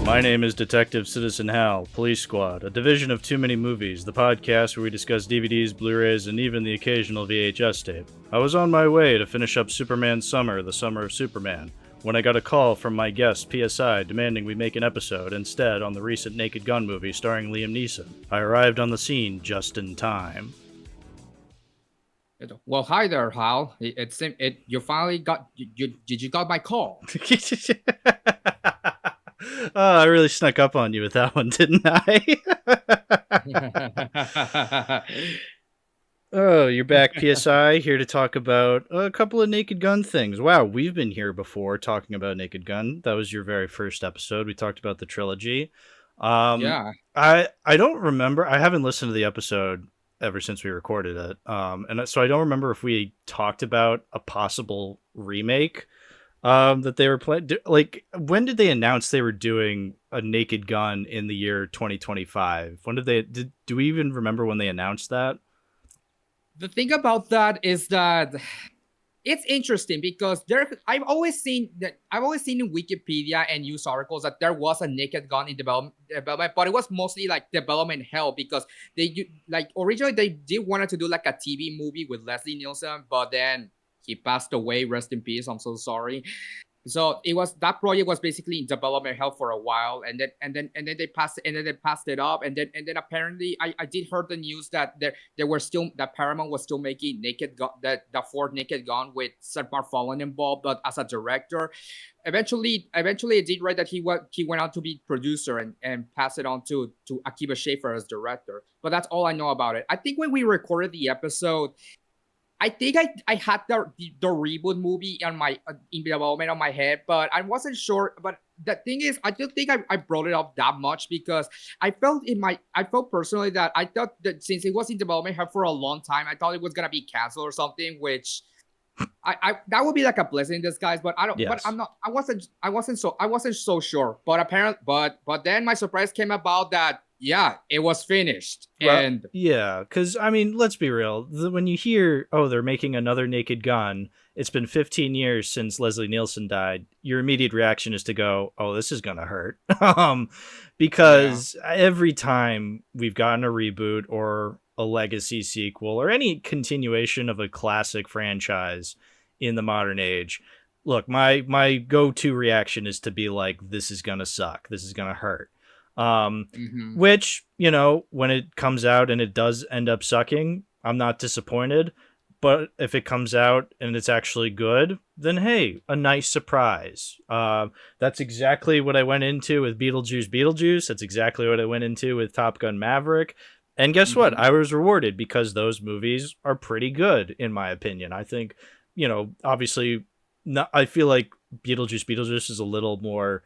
My name is Detective Citizen Hal, Police Squad, a division of Too Many Movies, the podcast where we discuss DVDs, Blu-rays, and even the occasional VHS tape. I was on my way to finish up Superman's Summer, the Summer of Superman, when I got a call from my guest, PSI, demanding we make an episode instead on the recent Naked Gun movie starring Liam Neeson. I arrived on the scene just in time. Well, hi there, Hal. You finally got you got my call? Oh, I really snuck up on you with that one, didn't I? Oh, you're back, PSI, here to talk about a couple of Naked Gun things. Wow, we've been here before talking about Naked Gun. That was your very first episode. We talked about the trilogy. Yeah. I don't remember. I haven't listened to the episode ever since we recorded it. And so I don't remember if we talked about a possible remake that they were playing. Like, when did they announce they were doing a Naked Gun in the year 2025? When do we even remember when they announced that? The thing about that is that it's interesting because I've always seen in Wikipedia and news articles that there was a Naked Gun in development, but it was mostly like development hell because originally they did wanted to do like a TV movie with Leslie Nielsen, but then he passed away. Rest in peace. I'm so sorry. So that project was basically in development hell for a while, and then they passed it up, and then apparently I did heard the news that that Paramount was still making Naked Gun, the fourth Naked Gun with Seth MacFarlane involved, but as a director. Eventually I did read that he went on to be producer and pass it on to Akiva Schaffer as director. But that's all I know about it. I think when we recorded the episode, I think I had the reboot movie in development on my head, but I wasn't sure. But the thing is, I don't think I brought it up that much because I felt personally that I thought that since it was in development for a long time, I thought it was gonna be canceled or something, which I that would be like a blessing in disguise. But I don't. Yes. But I'm not. I wasn't so sure. But apparently, but then my surprise came about that. Yeah, it was finished. Well, yeah, because, I mean, let's be real. When you hear, oh, they're making another Naked Gun, it's been 15 years since Leslie Nielsen died, your immediate reaction is to go, oh, this is going to hurt. Because every time we've gotten a reboot or a legacy sequel or any continuation of a classic franchise in the modern age, look, my go-to reaction is to be like, this is going to suck. This is going to hurt. Which, you know, when it comes out and it does end up sucking, I'm not disappointed. But if it comes out and it's actually good, then hey, a nice surprise. That's exactly what I went into with Beetlejuice. That's exactly what I went into with Top Gun Maverick. And guess what? I was rewarded because those movies are pretty good, in my opinion. I think, you know, obviously, I feel like Beetlejuice is a little more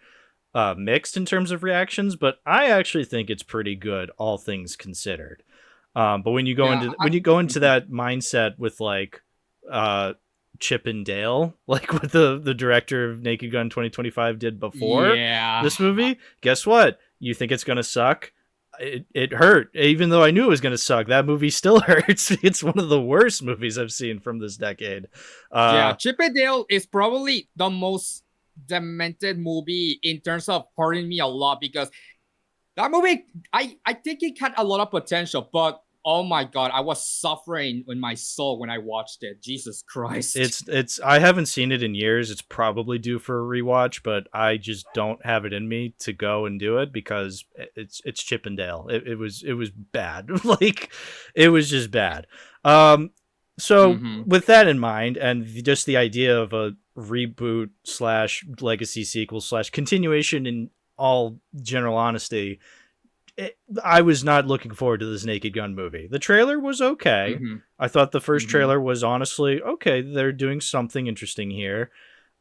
mixed in terms of reactions, but I actually think it's pretty good, all things considered. But when you go into that mindset with like Chip and Dale, like what the director of Naked Gun 2025 did before this movie, guess what? You think it's gonna suck? It hurt. Even though I knew it was gonna suck, that movie still hurts. It's one of the worst movies I've seen from this decade. Chip and Dale is probably the most demented movie in terms of hurting me a lot because that movie, I think it had a lot of potential, but oh my god, I was suffering in my soul when I watched it. Jesus Christ. It's I haven't seen it in years. It's probably due for a rewatch, but I just don't have it in me to go and do it because it's Chip and Dale. It was bad. Like, it was just bad. So with that in mind, and just the idea of a reboot / legacy sequel / continuation in all general honesty, I was not looking forward to this Naked Gun movie. The trailer was okay. I thought the first trailer was honestly okay. They're doing something interesting here.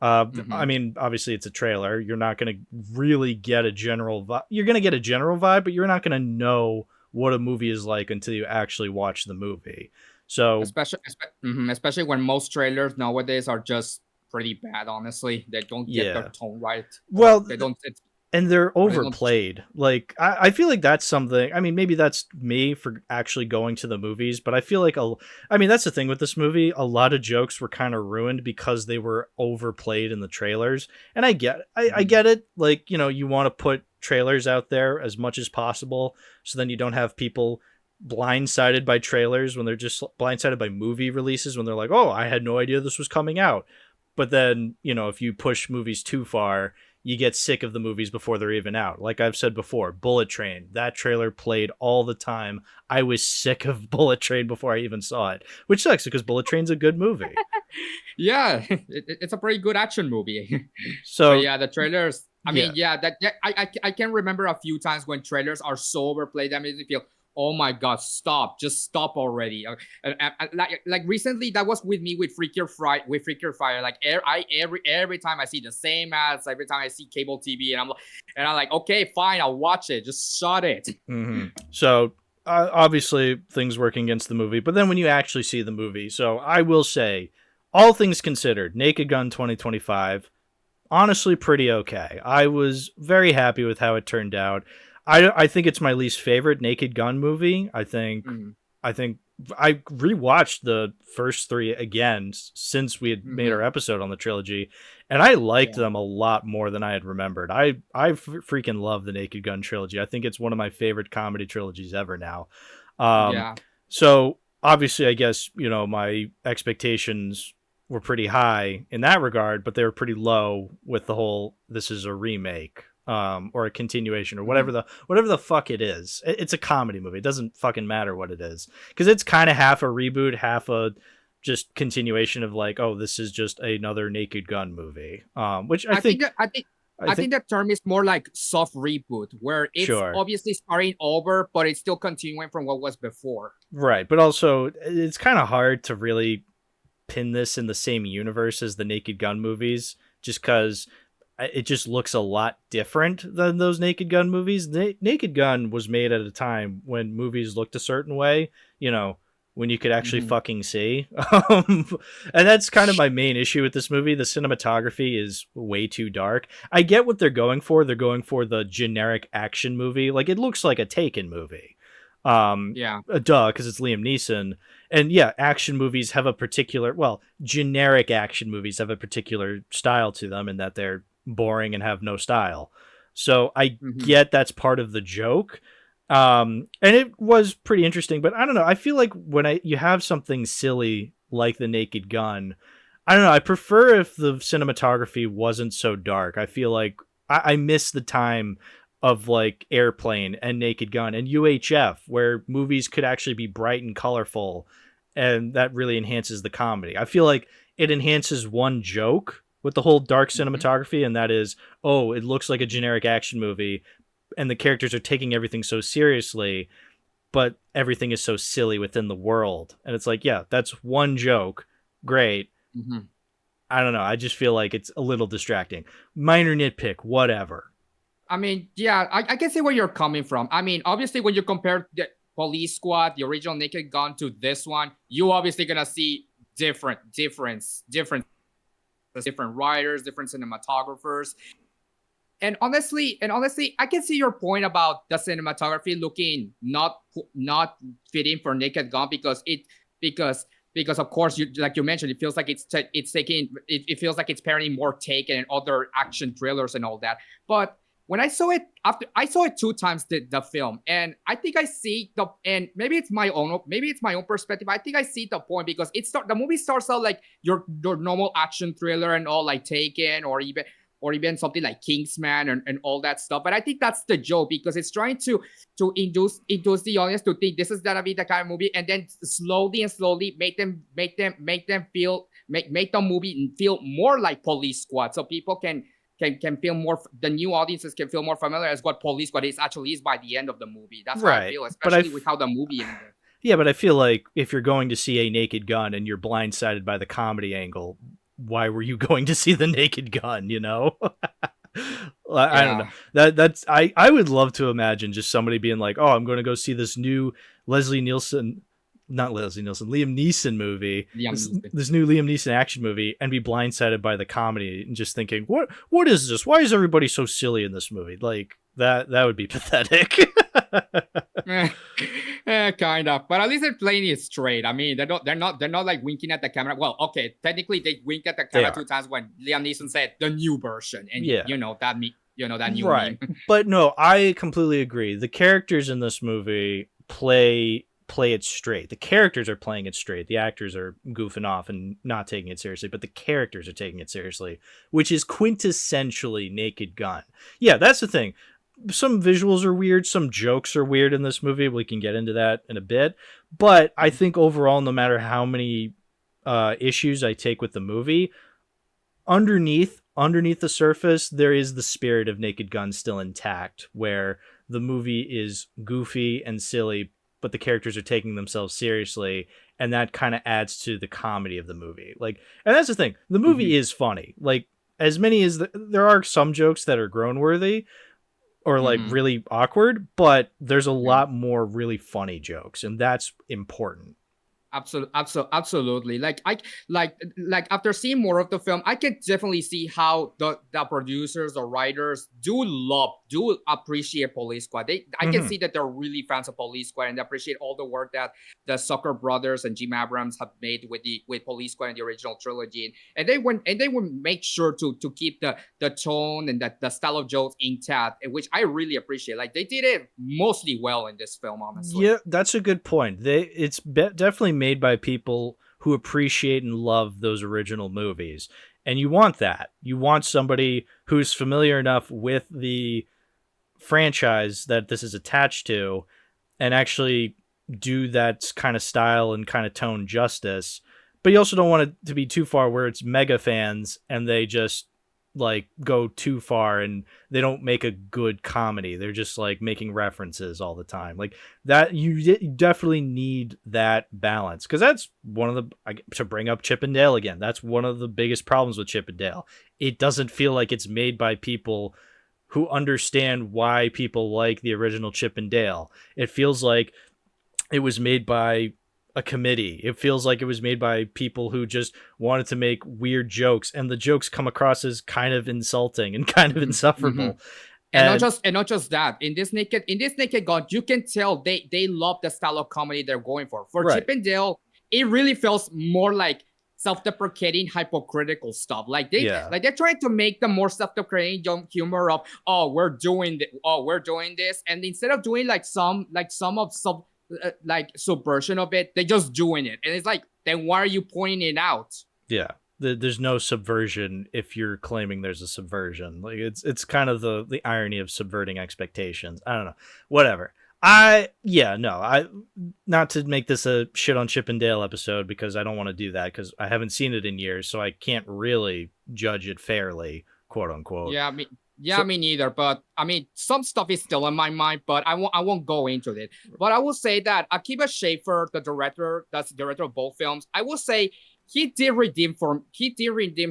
I mean, obviously it's a trailer. You're not going to really get a general vibe. You're going to get a general vibe, but you're not going to know what a movie is like until you actually watch the movie. So especially when most trailers nowadays are just pretty bad. Honestly, they don't get their tone right. Well, they don't. And they're overplayed. Like, I feel like that's something. I mean, maybe that's me for actually going to the movies, but I feel like that's the thing with this movie. A lot of jokes were kind of ruined because they were overplayed in the trailers. And I get it. Like, you know, you want to put trailers out there as much as possible, so then you don't have people blindsided by trailers when they're just blindsided by movie releases when they're like, oh, I had no idea this was coming out. But then, you know, if you push movies too far, you get sick of the movies before they're even out. Like I've said before, Bullet Train, that trailer played all the time. I was sick of Bullet Train before I even saw it, which sucks because Bullet Train's a good movie. Yeah, it's a pretty good action movie. So but yeah, the trailers. I mean, I can remember a few times when trailers are so overplayed that makes me feel, oh my god, stop! Just stop already. Like recently, that was with me with Freakier Fire. Like every time I see the same ads, every time I see cable TV, and I'm like, okay, fine, I'll watch it. Just shut it. Mm-hmm. So obviously things working against the movie, but then when you actually see the movie, so I will say, all things considered, Naked Gun 2025, honestly pretty okay. I was very happy with how it turned out. I think it's my least favorite Naked Gun movie. I think I rewatched the first three again since we had made our episode on the trilogy, and I liked them a lot more than I had remembered. I freaking love the Naked Gun trilogy. I think it's one of my favorite comedy trilogies ever now. So obviously, I guess, you know, my expectations were pretty high in that regard, but they were pretty low with the whole, this is a remake. Or a continuation, or whatever the fuck it is. It's a comedy movie. It doesn't fucking matter what it is, because it's kind of half a reboot, half a just continuation of like, oh, this is just another Naked Gun movie. Which I think that term is more like soft reboot, where it's obviously starting over, but it's still continuing from what was before. Right, but also it's kind of hard to really pin this in the same universe as the Naked Gun movies, just because it just looks a lot different than those Naked Gun movies. Naked Gun was made at a time when movies looked a certain way, you know, when you could actually fucking see. And that's kind of my main issue with this movie. The cinematography is way too dark. I get what they're going for. They're going for the generic action movie. Like, it looks like a Taken movie. Duh, because it's Liam Neeson. And yeah, action movies have a particular, generic action movies have a particular style to them in that they're boring and have no style. So I get that's part of the joke. And it was pretty interesting, but I don't know. I feel like when you have something silly like the Naked Gun, I don't know. I prefer if the cinematography wasn't so dark. I feel like I miss the time of like Airplane and Naked Gun and UHF, where movies could actually be bright and colorful, and that really enhances the comedy. I feel like it enhances one joke with the whole dark cinematography, and that is, oh, it looks like a generic action movie, and the characters are taking everything so seriously, but everything is so silly within the world. And it's like, yeah, that's one joke. Great. I don't know. I just feel like it's a little distracting. Minor nitpick, whatever. I mean, yeah, I can see where you're coming from. I mean, obviously, when you compare the Police Squad, the original Naked Gun, to this one, you obviously gonna see different writers, different cinematographers. And honestly, I can see your point about the cinematography looking not fitting for Naked Gun, because of course, like you mentioned, it feels like it feels like it's parroting more Taken and other action thrillers and all that. But when I saw it, I saw it 2 times the film, and I think I see and maybe it's my own perspective. I think I see the point, because the movie starts out like your normal action thriller and all, like Taken, or even something like Kingsman and all that stuff. But I think that's the joke, because it's trying to induce the audience to think this is gonna be the kind of movie, and then slowly make the movie feel more like Police Squad, so people can feel more, the new audiences can feel more familiar as what Police Squad actually is by the end of the movie. That's how I feel, especially with how the movie ended. Yeah, but I feel like if you're going to see a Naked Gun and you're blindsided by the comedy angle, why were you going to see the Naked Gun, you know? I don't know. That's I would love to imagine just somebody being like, oh, I'm going to go see this new Liam Neeson movie, this new Liam Neeson action movie, and be blindsided by the comedy and just thinking, what is this? Why is everybody so silly in this movie? Like, that would be pathetic. Kind of, but at least they're playing it straight. I mean, they're not like winking at the camera. Well, okay, technically they wink at the camera 2 times when Liam Neeson said the new version, and you know that that new Right. meme. But no, I completely agree. The characters in this movie play it straight. The characters are playing it straight. The actors are goofing off and not taking it seriously, but the characters are taking it seriously, which is quintessentially Naked Gun. Yeah, that's the thing. Some visuals are weird, some jokes are weird in this movie. We can get into that in a bit. But I think overall, no matter how many issues I take with the movie, underneath the surface, there is the spirit of Naked Gun still intact, where the movie is goofy and silly, but the characters are taking themselves seriously, and that kind of adds to the comedy of the movie. Like, and that's the thing, the movie is funny. Like, as many as there are some jokes that are groan worthy or like really awkward, but there's a lot more really funny jokes, and that's important. Absolutely. Like after seeing more of the film, I can definitely see how the producers or writers do appreciate Police Squad. I can see that they're really fans of Police Squad and they appreciate all the work that the Zucker brothers and Jim Abrams have made with Police Squad in the original trilogy, and they would make sure to keep the tone and the style of jokes intact, which I really appreciate. Like, they did it mostly well in this film, honestly. Yeah, that's a good point. It's definitely made by people who appreciate and love those original movies. And you want that. You want somebody who's familiar enough with the franchise that this is attached to and actually do that kind of style and kind of tone justice. But you also don't want it to be too far where it's mega fans and they just like go too far and they don't make a good comedy. They're just like making references all the time. Like that, you definitely need that balance, because that's one of the, to bring up Chip and Dale again, that's one of the biggest problems with Chip and Dale. It doesn't feel like it's made by people who understand why people like the original Chip and Dale. It feels like it was made by a committee. It feels like it was made by people who just wanted to make weird jokes, and the jokes come across as kind of insulting and kind of insufferable. And not just that. In this Naked Gun, you can tell they love the style of comedy they're going for. For Chip and Dale, it really feels more like self-deprecating, hypocritical stuff. Like they're trying to make the more self-deprecating humor of, we're doing this, and instead of doing like some subversion of it, they're just doing it, and it's like, then why are you pointing it out? Yeah, there's no subversion if you're claiming there's a subversion. Like, it's kind of the irony of subverting expectations. I don't know, whatever. Not to make this a shit on Chip and Dale episode, because I don't want to do that, because I haven't seen it in years, so I can't really judge it fairly, quote unquote. Me neither. But I mean, some stuff is still in my mind, but I won't go into it. But I will say that Akiva Schaffer, that's the director of both films, I will say he did redeem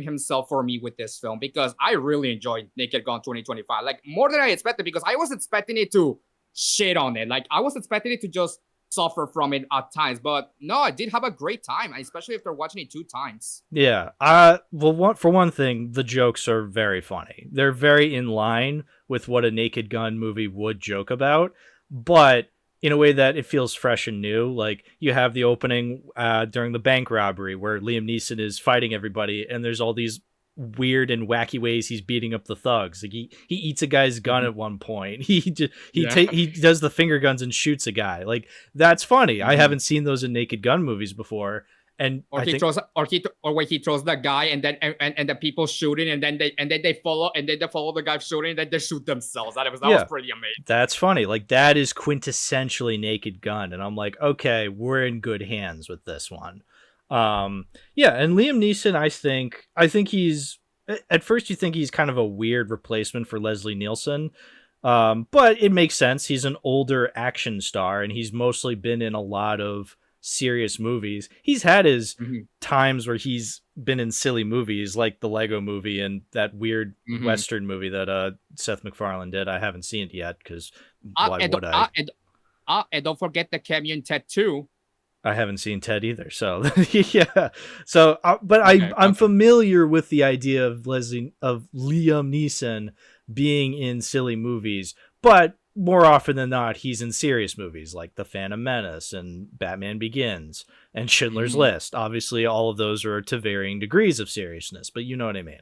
himself for me with this film, because I really enjoyed Naked Gun 2025, like more than I expected, because I was expecting it to shit on it. Like, I was expecting it to just suffer from it at times, but no, I did have a great time, especially after watching it 2 times. Yeah. For one thing, the jokes are very funny. They're very in line with what a Naked Gun movie would joke about, but in a way that it feels fresh and new. Like, you have the opening during the bank robbery where Liam Neeson is fighting everybody, and there's all these weird and wacky ways he's beating up the thugs. Like, he eats a guy's gun at one point. He does the finger guns and shoots a guy. Like, that's funny. I haven't seen those in Naked Gun movies before. And when he throws the guy, and then and the people shooting, and then they follow the guy shooting, and then they shoot themselves. That was pretty amazing. That's funny. Like, that is quintessentially Naked Gun, and I'm like, okay, we're in good hands with this one. And Liam Neeson, I think he's, at first you think he's kind of a weird replacement for Leslie Nielsen, but it makes sense. He's an older action star, and he's mostly been in a lot of serious movies. He's had his times where he's been in silly movies, like the Lego Movie and that weird Western movie that Seth MacFarlane did. I haven't seen it yet, because why would I? And don't forget the cameo in Ted 2. I haven't seen Ted either, so yeah. So, but I'm familiar with the idea of Liam Neeson being in silly movies, but more often than not, he's in serious movies like The Phantom Menace and Batman Begins and Schindler's List. Obviously, all of those are to varying degrees of seriousness, but you know what I mean.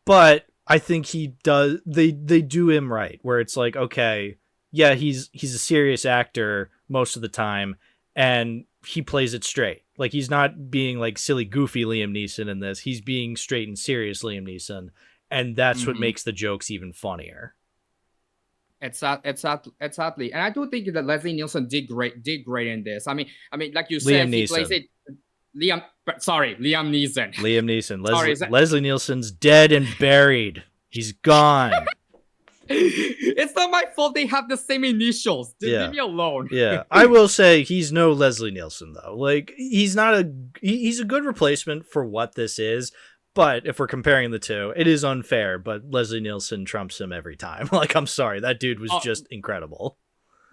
But I think he does. They do him right, where it's like, okay, yeah, he's a serious actor most of the time, and he plays it straight. Like, he's not being like silly, goofy Liam Neeson in this. He's being straight and serious Liam Neeson, and that's what makes the jokes even funnier. Exactly, and I do think that Leslie Nielsen did great in this. I mean, like you said, he plays it. Liam Neeson. Liam Neeson. Leslie Nielsen's dead and buried. He's gone. It's not my fault they have the same initials. Just leave me alone. Yeah. I will say he's no Leslie Nielsen, though. Like, he's a good replacement for what this is. But if we're comparing the two, it is unfair. But Leslie Nielsen trumps him every time. Like, I'm sorry. That dude was just incredible.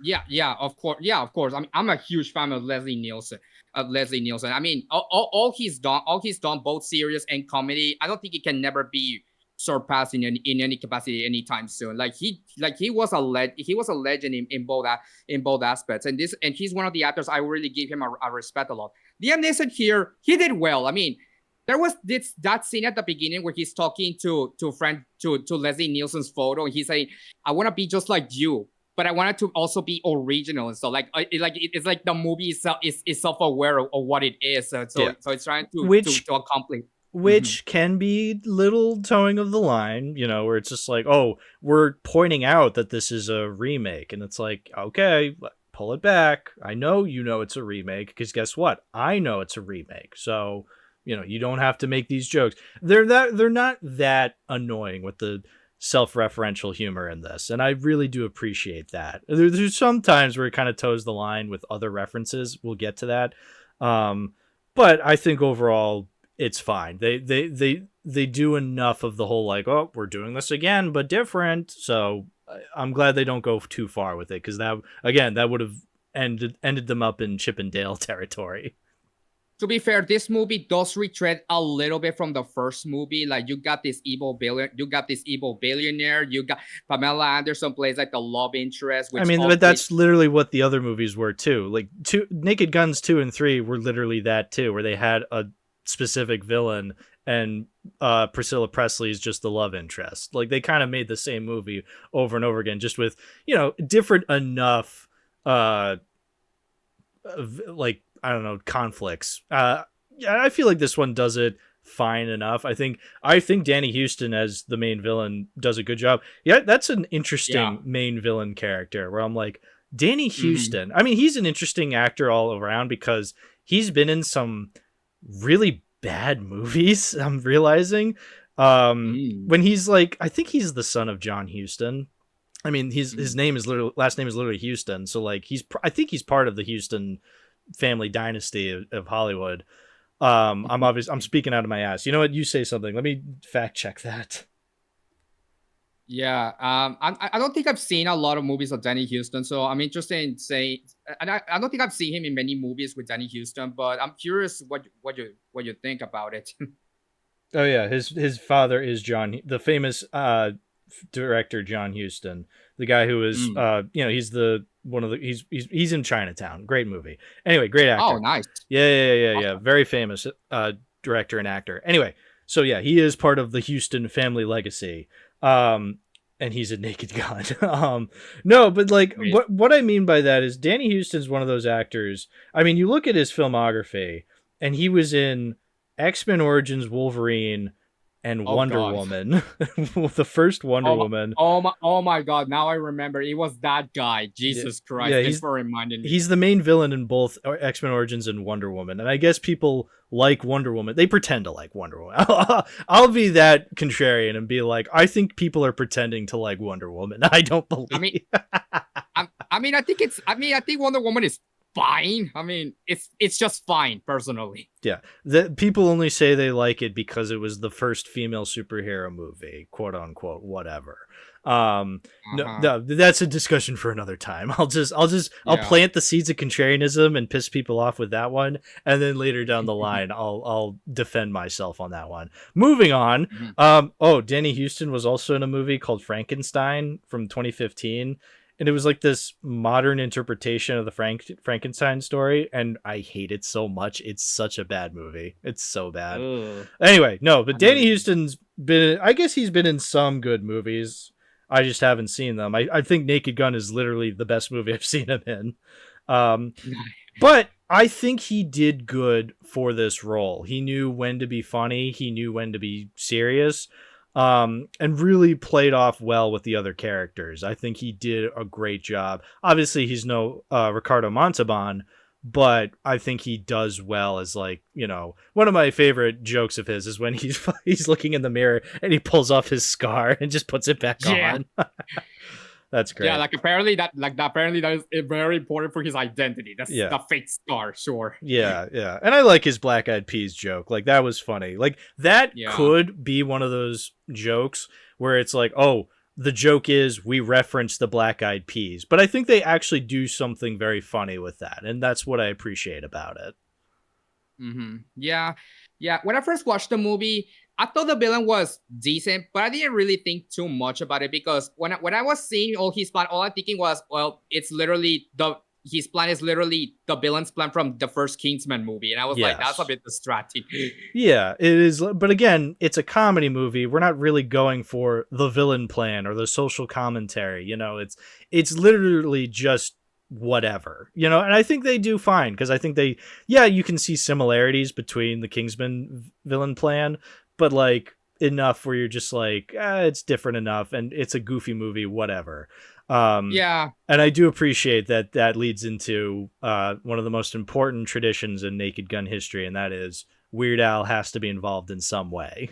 Yeah, of course. Yeah, of course. I mean, I'm a huge fan of Leslie Nielsen. I mean, all he's done, both serious and comedy, I don't think he can never be surpassed in any capacity anytime soon. Like he was a legend in both aspects. And he's one of the actors I really give him a respect a lot. Liam Neeson here, he did well. I mean, there was that scene at the beginning where he's talking to Leslie Nielsen's photo, and he's saying, "I want to be just like you, but I wanted to also be original." And so, it's like the movie itself is self-aware of what it is. So it's trying to accomplish. Which can be little towing of the line, you know, where it's just like, oh, we're pointing out that this is a remake. And it's like, okay, pull it back. I know you know it's a remake, because guess what? I know it's a remake. So, you know, you don't have to make these jokes. They're not that annoying with the self-referential humor in this. And I really do appreciate that. There's some times where it kind of toes the line with other references. We'll get to that. But I think overall, it's fine. They do enough of the whole, like, oh, we're doing this again, but different. So I'm glad they don't go too far with it, because that would have ended them up in Chip and Dale territory. To be fair, this movie does retread a little bit from the first movie. Like, you got this evil billionaire. You got Pamela Anderson plays like the love interest. Which but that's literally what the other movies were too. Like, Naked Guns 2 and 3 were literally that too, where they had a specific villain, and Priscilla Presley is just the love interest. Like, they kind of made the same movie over and over again, just with, you know, different enough like, I don't know, conflicts. I feel like this one does it fine enough. I think Danny Huston as the main villain does a good job. Yeah, that's an interesting main villain character, where I'm like, Danny Huston. I mean, he's an interesting actor all around, because he's been in some really bad movies, I'm realizing. When he's like, I think he's the son of John Huston. I mean, his last name is literally Houston, so like, I think he's part of the Houston family dynasty of Hollywood. I'm speaking out of my ass. You know what? You say something. Let me fact check that. Yeah, I don't think I've seen a lot of movies of Danny Huston, so I'm interested in saying, and I don't think I've seen him in many movies with Danny Huston, but I'm curious what you think about it. Oh yeah, his father is the famous director John Huston, the guy who is he's in Chinatown. Great movie. Anyway, great actor. Oh, nice. Yeah. Very famous director and actor. Anyway, so yeah, he is part of the Huston family legacy. And he's a Naked Gun. No, but like, what I mean by that is Danny Huston's one of those actors. I mean, you look at his filmography, and he was in X-Men Origins Wolverine and Wonder Woman, the first Wonder Woman. Oh my God! Now I remember. It was that guy. Jesus Christ! Yeah, thanks for reminding me. He's the main villain in both X-Men Origins and Wonder Woman, and I guess people like Wonder Woman. They pretend to like Wonder Woman. I'll be that contrarian and be like, I think people are pretending to like Wonder Woman. I don't believe. I think Wonder Woman is fine. I mean, it's just fine, personally. Yeah, people only say they like it because it was the first female superhero movie, quote unquote, whatever. No, that's a discussion for another time. I'll plant the seeds of contrarianism and piss people off with that one, and then later down the line, I'll defend myself on that one. Moving on. Danny Huston was also in a movie called Frankenstein from 2015. And it was like this modern interpretation of the Frankenstein story. And I hate it so much. It's such a bad movie. It's so bad. Ugh. Anyway, no, but Danny Huston's been, I guess he's been in some good movies. I just haven't seen them. I think Naked Gun is literally the best movie I've seen him in. But I think he did good for this role. He knew when to be funny. He knew when to be serious. And really played off well with the other characters. I think he did a great job. Obviously, he's no Ricardo Montalban, but I think he does well as, like, you know, one of my favorite jokes of his is when he's looking in the mirror and he pulls off his scar and just puts it back on. That's great. Yeah, apparently that is very important for his identity. That's the fake scar, sure. Yeah. And I like his Black Eyed Peas joke. Like, that was funny. Like, that could be one of those jokes where it's like, oh, the joke is we reference the Black Eyed Peas. But I think they actually do something very funny with that. And that's what I appreciate about it. Mm-hmm. Yeah. When I first watched the movie, I thought the villain was decent, but I didn't really think too much about it because when I was seeing all his plan, all I'm thinking was, well, it's literally his plan is literally the villain's plan from the first Kingsman movie. And I was like, that's a bit distracting. Yeah, it is. But again, it's a comedy movie. We're not really going for the villain plan or the social commentary. You know, it's literally just whatever, you know, and I think they do fine because I think you can see similarities between the Kingsman villain plan, but like enough where you're just like, it's different enough and it's a goofy movie, whatever. And I do appreciate that leads into one of the most important traditions in Naked Gun history, and that is Weird Al has to be involved in some way.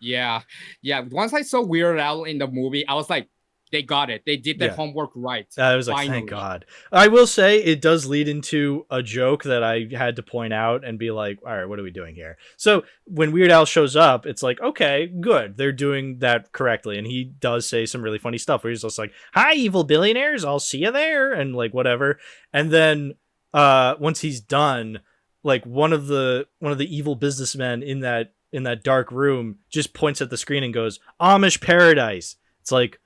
Yeah. Once I saw Weird Al in the movie, I was like, they got it. They did their homework right. I was like, finally. Thank God. I will say it does lead into a joke that I had to point out and be like, all right, what are we doing here? So when Weird Al shows up, it's like, okay, good. They're doing that correctly. And he does say some really funny stuff where he's just like, hi, evil billionaires. I'll see you there. And like, whatever. And then once he's done, like one of the evil businessmen in that dark room just points at the screen and goes, Amish Paradise. It's like,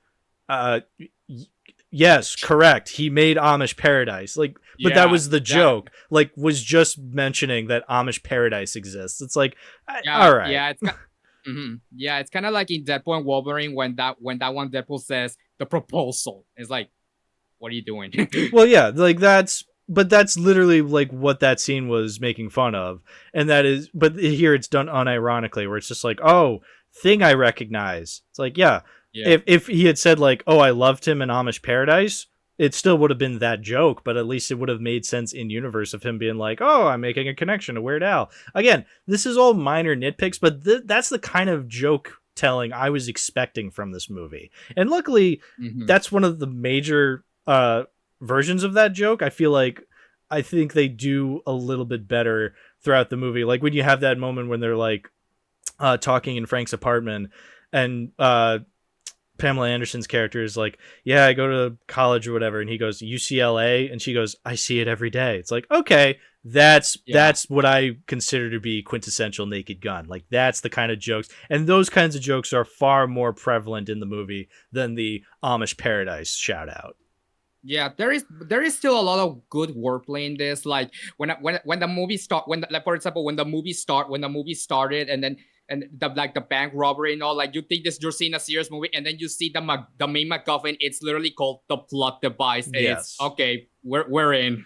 yes, correct. He made Amish Paradise. Like, but that was the joke. Like, was just mentioning that Amish Paradise exists. It's like, all right. Yeah, it's kind of like in Deadpool and Wolverine when that one Deadpool says the proposal. It's like, what are you doing? Well, yeah, like that's literally like what that scene was making fun of, and that is. But here it's done unironically, where it's just like, oh, thing I recognize. It's like, yeah. If he had said like, oh, I loved him in Amish Paradise, it still would have been that joke, but at least it would have made sense in universe of him being like, oh, I'm making a connection to Weird Al. Again, this is all minor nitpicks, but that's the kind of joke telling I was expecting from this movie. And luckily, that's one of the major versions of that joke. I think they do a little bit better throughout the movie. Like when you have that moment when they're like talking in Frank's apartment and Pamela Anderson's character is like, yeah, I go to college or whatever. And he goes, UCLA. And she goes, I see it every day. It's like, okay, that's what I consider to be quintessential Naked Gun. Like that's the kind of jokes. And those kinds of jokes are far more prevalent in the movie than the Amish Paradise shout out. Yeah, there is still a lot of good wordplay in this. Like when the movie for example, when the movie started and the bank robbery and all, like you think you're seeing a serious movie, and then you see the main MacGuffin. It's literally called the plot device. And it's okay. We're in.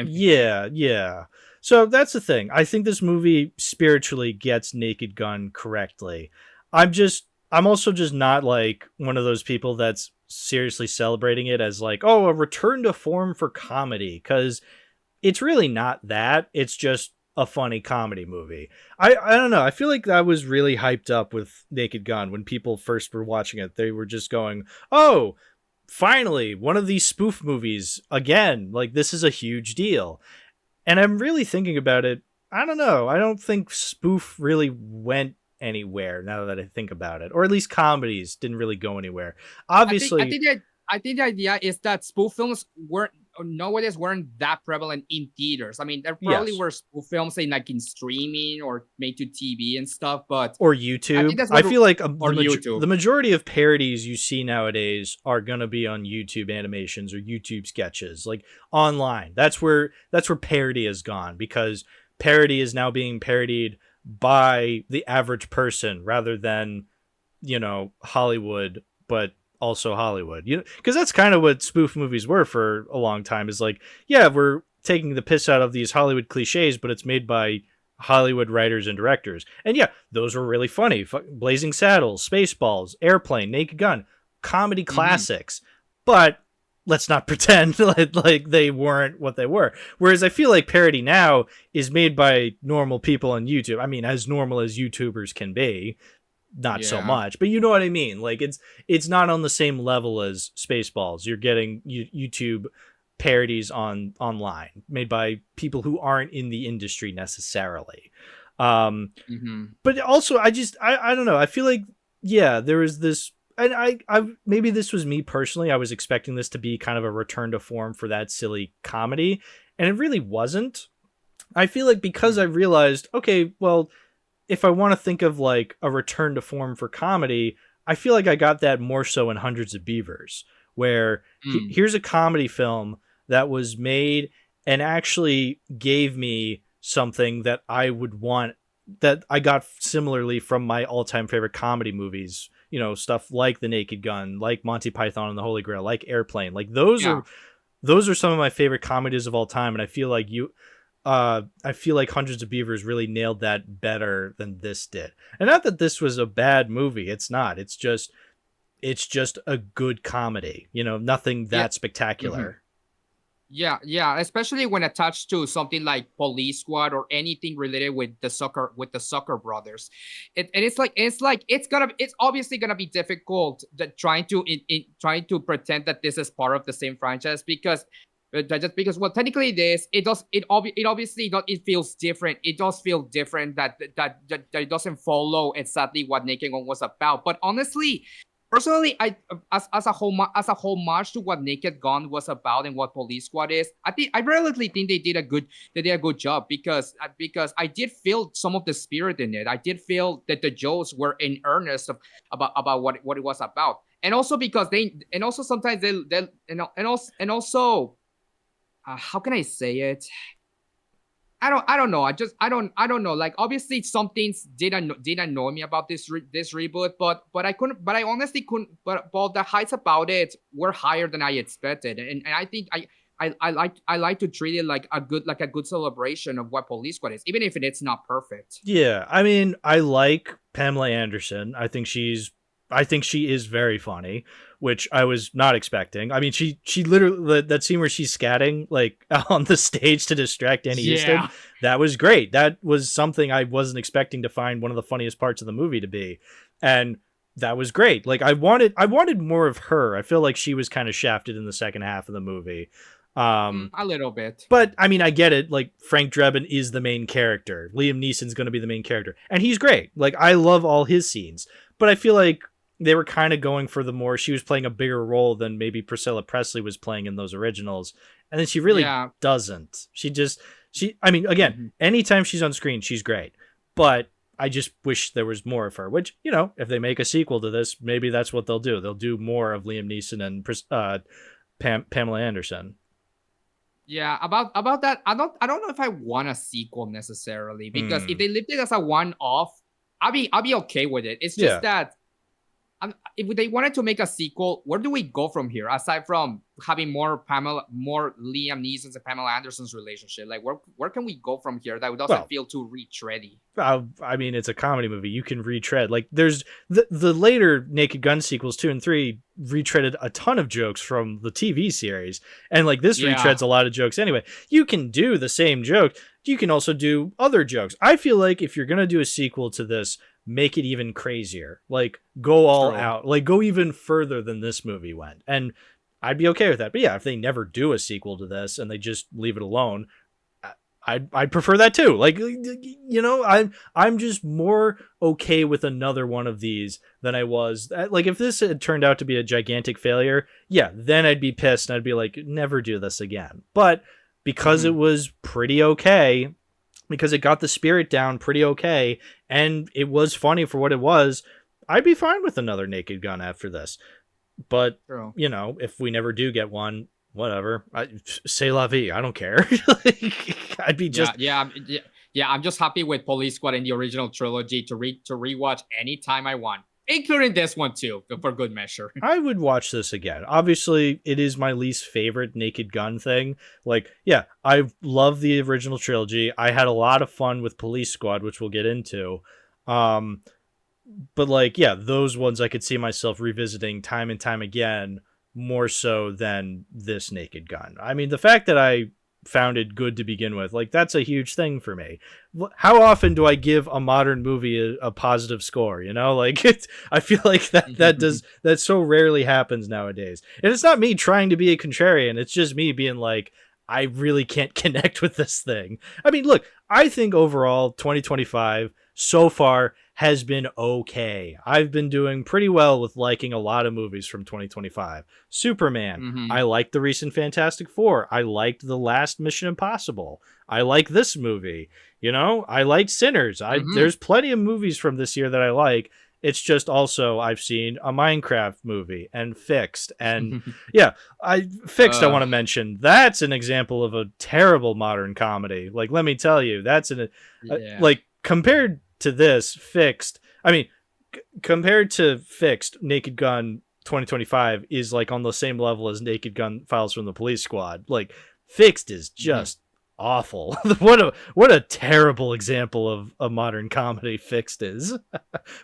Yeah. So that's the thing. I think this movie spiritually gets Naked Gun correctly. I'm also just not like one of those people that's seriously celebrating it as like, oh, a return to form for comedy, because it's really not that. It's just a funny comedy movie. I don't know. I feel like that was really hyped up with Naked Gun when people first were watching it. They were just going, oh, finally, one of these spoof movies again. Like, this is a huge deal. And I'm really thinking about it. I don't know. I don't think spoof really went anywhere now that I think about it, or at least comedies didn't really go anywhere. Obviously, I think the idea is that spoof films nowadays weren't that prevalent in theaters. I mean, there probably were spoof films in streaming or made to TV and stuff, but or YouTube. I feel like the majority of parodies you see nowadays are gonna be on YouTube animations or YouTube sketches, like online. That's where parody has gone, because parody is now being parodied by the average person rather than, Hollywood, but also Hollywood. Because that's kind of what spoof movies were for a long time, is like, yeah, we're taking the piss out of these Hollywood cliches, but it's made by Hollywood writers and directors. And yeah, those were really funny. Blazing Saddles, Spaceballs, Airplane, Naked Gun, comedy classics. But let's not pretend like they weren't what they were. Whereas I feel like parody now is made by normal people on YouTube. I mean, as normal as YouTubers can be, not so much, but you know what I mean? Like it's not on the same level as Spaceballs. You're getting YouTube parodies online made by people who aren't in the industry necessarily. But also I don't know. I feel like, yeah, there was this, and I maybe this was me personally. I was expecting this to be kind of a return to form for that silly comedy, and it really wasn't. I feel like because I realized, okay, well, if I want to think of like a return to form for comedy, I feel like I got that more so in Hundreds of Beavers, where here's a comedy film that was made and actually gave me something that I would want, that I got similarly from my all-time favorite comedy movies, stuff like The Naked Gun, like Monty Python and the Holy Grail, like Airplane. Like those are some of my favorite comedies of all time, and I feel like Hundreds of Beavers really nailed that better than this did. And not that this was a bad movie, it's not. It's just a good comedy, nothing that spectacular. Yeah, especially when attached to something like Police Squad or anything related with the soccer brothers. It's obviously gonna be difficult trying to pretend that this is part of the same franchise, because well, technically it feels different. It does feel different that it doesn't follow exactly what Naked Gun was about. But honestly, personally, as a homage to what Naked Gun was about and what Police Squad is, I relatively think they did a good job, because I did feel some of the spirit in it. I did feel that the jokes were in earnest about what it was about, and also because sometimes how can I say it? I don't know. I don't know. Like, obviously some things did annoy me about this reboot, but I honestly couldn't. But the heights about it were higher than I expected, and I think I like to treat it like a good celebration of what Police Squad is, even if it's not perfect. Yeah, I mean, I like Pamela Anderson. I think she is very funny, which I was not expecting. I mean, she literally, that scene where she's scatting like on the stage to distract Annie Houston, that was great. That was something I wasn't expecting to find one of the funniest parts of the movie to be, and that was great. Like I wanted more of her. I feel like she was kind of shafted in the second half of the movie. A little bit. But I mean, I get it. Like, Frank Drebin is the main character. Liam Neeson's going to be the main character, and he's great. Like, I love all his scenes, but I feel like they were kind of going for she was playing a bigger role than maybe Priscilla Presley was playing in those originals. And then she really doesn't. I mean, again, anytime she's on screen, she's great, but I just wish there was more of her, which, if they make a sequel to this, maybe that's what they'll do. They'll do more of Liam Neeson and Pamela Anderson. Yeah, about that, I don't know if I want a sequel necessarily, because if they leave it as a one-off, I'll be okay with it. It's just that if they wanted to make a sequel, where do we go from here? Aside from having more Liam Neeson's and Pamela Anderson's relationship, like where can we go from here that doesn't feel too retready? I mean, it's a comedy movie. You can retread. Like, there's the later Naked Gun sequels 2 and 3 retreaded a ton of jokes from the TV series, and like this retreads a lot of jokes anyway. You can do the same joke. You can also do other jokes. I feel like if you're gonna do a sequel to this, make it even crazier. Like, go all out. Like, go even further than this movie went. And I'd be okay with that. But yeah, if they never do a sequel to this and they just leave it alone, I'd prefer that too. Like, I'm just more okay with another one of these than I was. Like, if this had turned out to be a gigantic failure, then I'd be pissed and I'd be like, never do this again. But because it was pretty okay, because it got the spirit down pretty okay, and it was funny for what it was, I'd be fine with another Naked Gun after this. But, if we never do get one, whatever. C'est la vie. I don't care. I'd be just... Yeah, I'm just happy with Police Squad and the original trilogy to rewatch anytime I want, including this one too, for good measure. I would watch this again. Obviously, it is my least favorite Naked Gun thing. Like, yeah, I love the original trilogy. I had a lot of fun with Police Squad, which we'll get into. But like, yeah, those ones I could see myself revisiting time and time again, more so than this Naked Gun. I mean, the fact that I found it good to begin with, like, that's a huge thing for me. How often do I give a modern movie a positive score? You know, like, I feel like that so rarely happens nowadays. And it's not me trying to be a contrarian. It's just me being like, I really can't connect with this thing. I mean, look, I think overall 2025 so far has been okay. I've been doing pretty well with liking a lot of movies from 2025. Superman. I liked the recent Fantastic Four. I liked the last Mission Impossible. I like this movie. You know, I liked Sinners. There's plenty of movies from this year that I like. It's just also I've seen a Minecraft movie and Fixed. And yeah, I want to mention. That's an example of a terrible modern comedy. Like, let me tell you, that's like, compared to this, Fixed, I mean, compared to Fixed, Naked Gun 2025 is like on the same level as Naked Gun Files from the Police Squad. Like, Fixed is just awful. what a terrible example of a modern comedy Fixed is.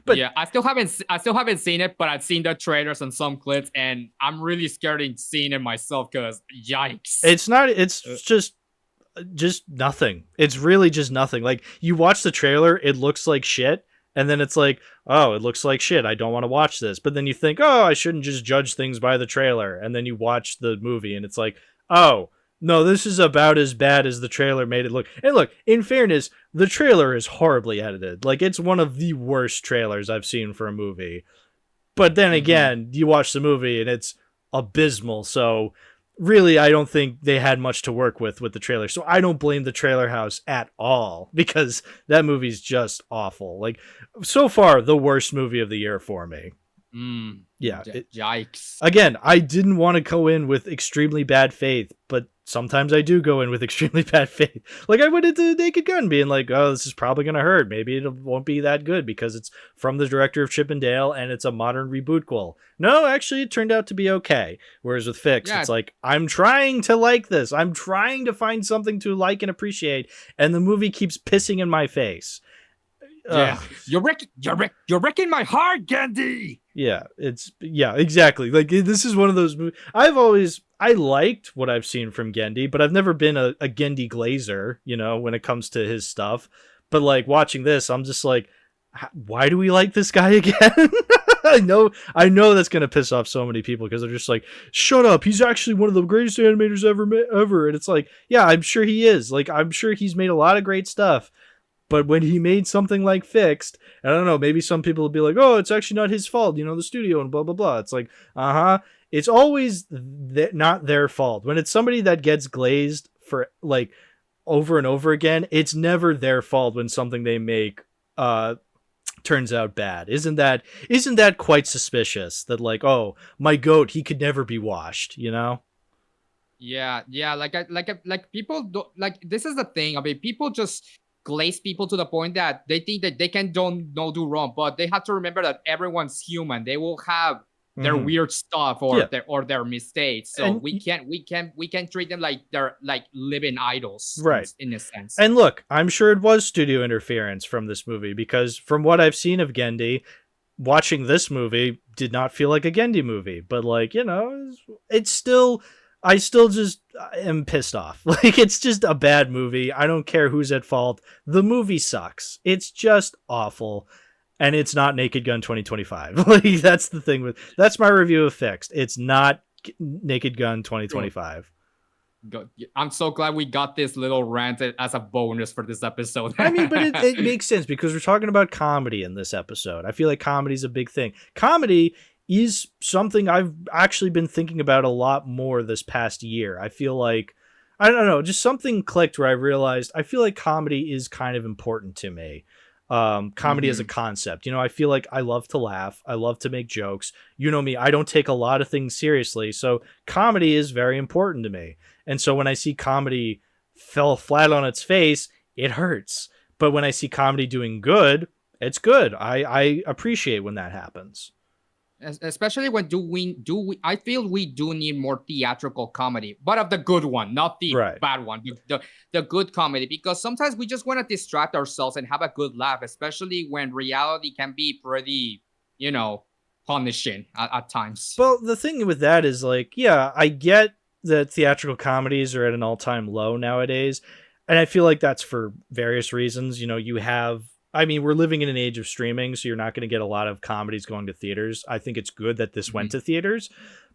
But yeah, I still haven't seen it, but I've seen the trailers and some clips, and I'm really scared in seeing it myself because yikes. It's just nothing. It's really just nothing. Like, you watch the trailer, it looks like shit, and then it's like, oh, it looks like shit, I don't want to watch this. But then you think, oh, I shouldn't just judge things by the trailer, and then you watch the movie and it's like, oh no, this is about as bad as the trailer made it look. And look, in fairness, the trailer is horribly edited. Like, it's one of the worst trailers I've seen for a movie. But then again, you watch the movie and it's abysmal. So really, I don't think they had much to work with the trailer. So I don't blame the trailer house at all, because that movie's just awful. Like, so far, the worst movie of the year for me. Yeah. Yikes. Again, I didn't want to go in with extremely bad faith, but sometimes I do go in with extremely bad faith. Like, I went into Naked Gun being like, oh, this is probably going to hurt. Maybe it won't be that good because it's from the director of Chip and Dale and it's a modern rebootquel. No, actually, it turned out to be okay. Whereas with Fixed, it's like, I'm trying to like this. I'm trying to find something to like and appreciate, and the movie keeps pissing in my face. Yeah, you're wrecking my heart, Gandhi. Yeah, exactly. Like, this is one of those movies. I liked what I've seen from Gendy, but I've never been a Gendy glazer, you know, when it comes to his stuff. But like, watching this, I'm just like, why do we like this guy again? I know that's gonna piss off so many people because they're just like, shut up, he's actually one of the greatest animators ever. And it's like, yeah, I'm sure he is. Like, I'm sure he's made a lot of great stuff. But when he made something like Fixed, I don't know, maybe some people will be like, oh, it's actually not his fault, you know, the studio and blah, blah, blah. It's like, it's always not their fault. When it's somebody that gets glazed for like over and over again, it's never their fault when something they make turns out bad. Isn't that quite suspicious that, like, oh, my goat, he could never be washed, you know? Yeah, like people don't, like, this is the thing. I mean, people just glaze people to the point that they think that they can do wrong, but they have to remember that everyone's human. They will have their weird stuff or their mistakes. So and we can't treat them like they're like living idols, right? In a sense. And look, I'm sure it was studio interference from this movie, because from what I've seen of Gendy, watching this movie did not feel like a Gendy movie. But like, you know, I still just am pissed off. Like, it's just a bad movie. I don't care who's at fault. The movie sucks. It's just awful. And it's not Naked Gun 2025. Like, that's the thing that's my review of Fixed. It's not Naked Gun 2025. I'm so glad we got this little rant as a bonus for this episode. I mean, but it makes sense because we're talking about comedy in this episode. I feel like comedy is a big thing. Comedy is something I've actually been thinking about a lot more this past year. I feel like, I don't know, just something clicked where I realized I feel like comedy is kind of important to me. Comedy as a concept, you know, I feel like I love to laugh. I love to make jokes. You know me, I don't take a lot of things seriously. So comedy is very important to me. And so when I see comedy fell flat on its face, it hurts. But when I see comedy doing good, it's good. I appreciate when that happens. Especially when I feel we do need more theatrical comedy, but of the good one, not the bad one, the good comedy, because sometimes we just want to distract ourselves and have a good laugh, especially when reality can be pretty, punishing at times. Well, the thing with that is like, yeah, I get that theatrical comedies are at an all-time low nowadays, and I feel like that's for various reasons. We're living in an age of streaming, so you're not going to get a lot of comedies going to theaters. I think it's good that this went to theaters.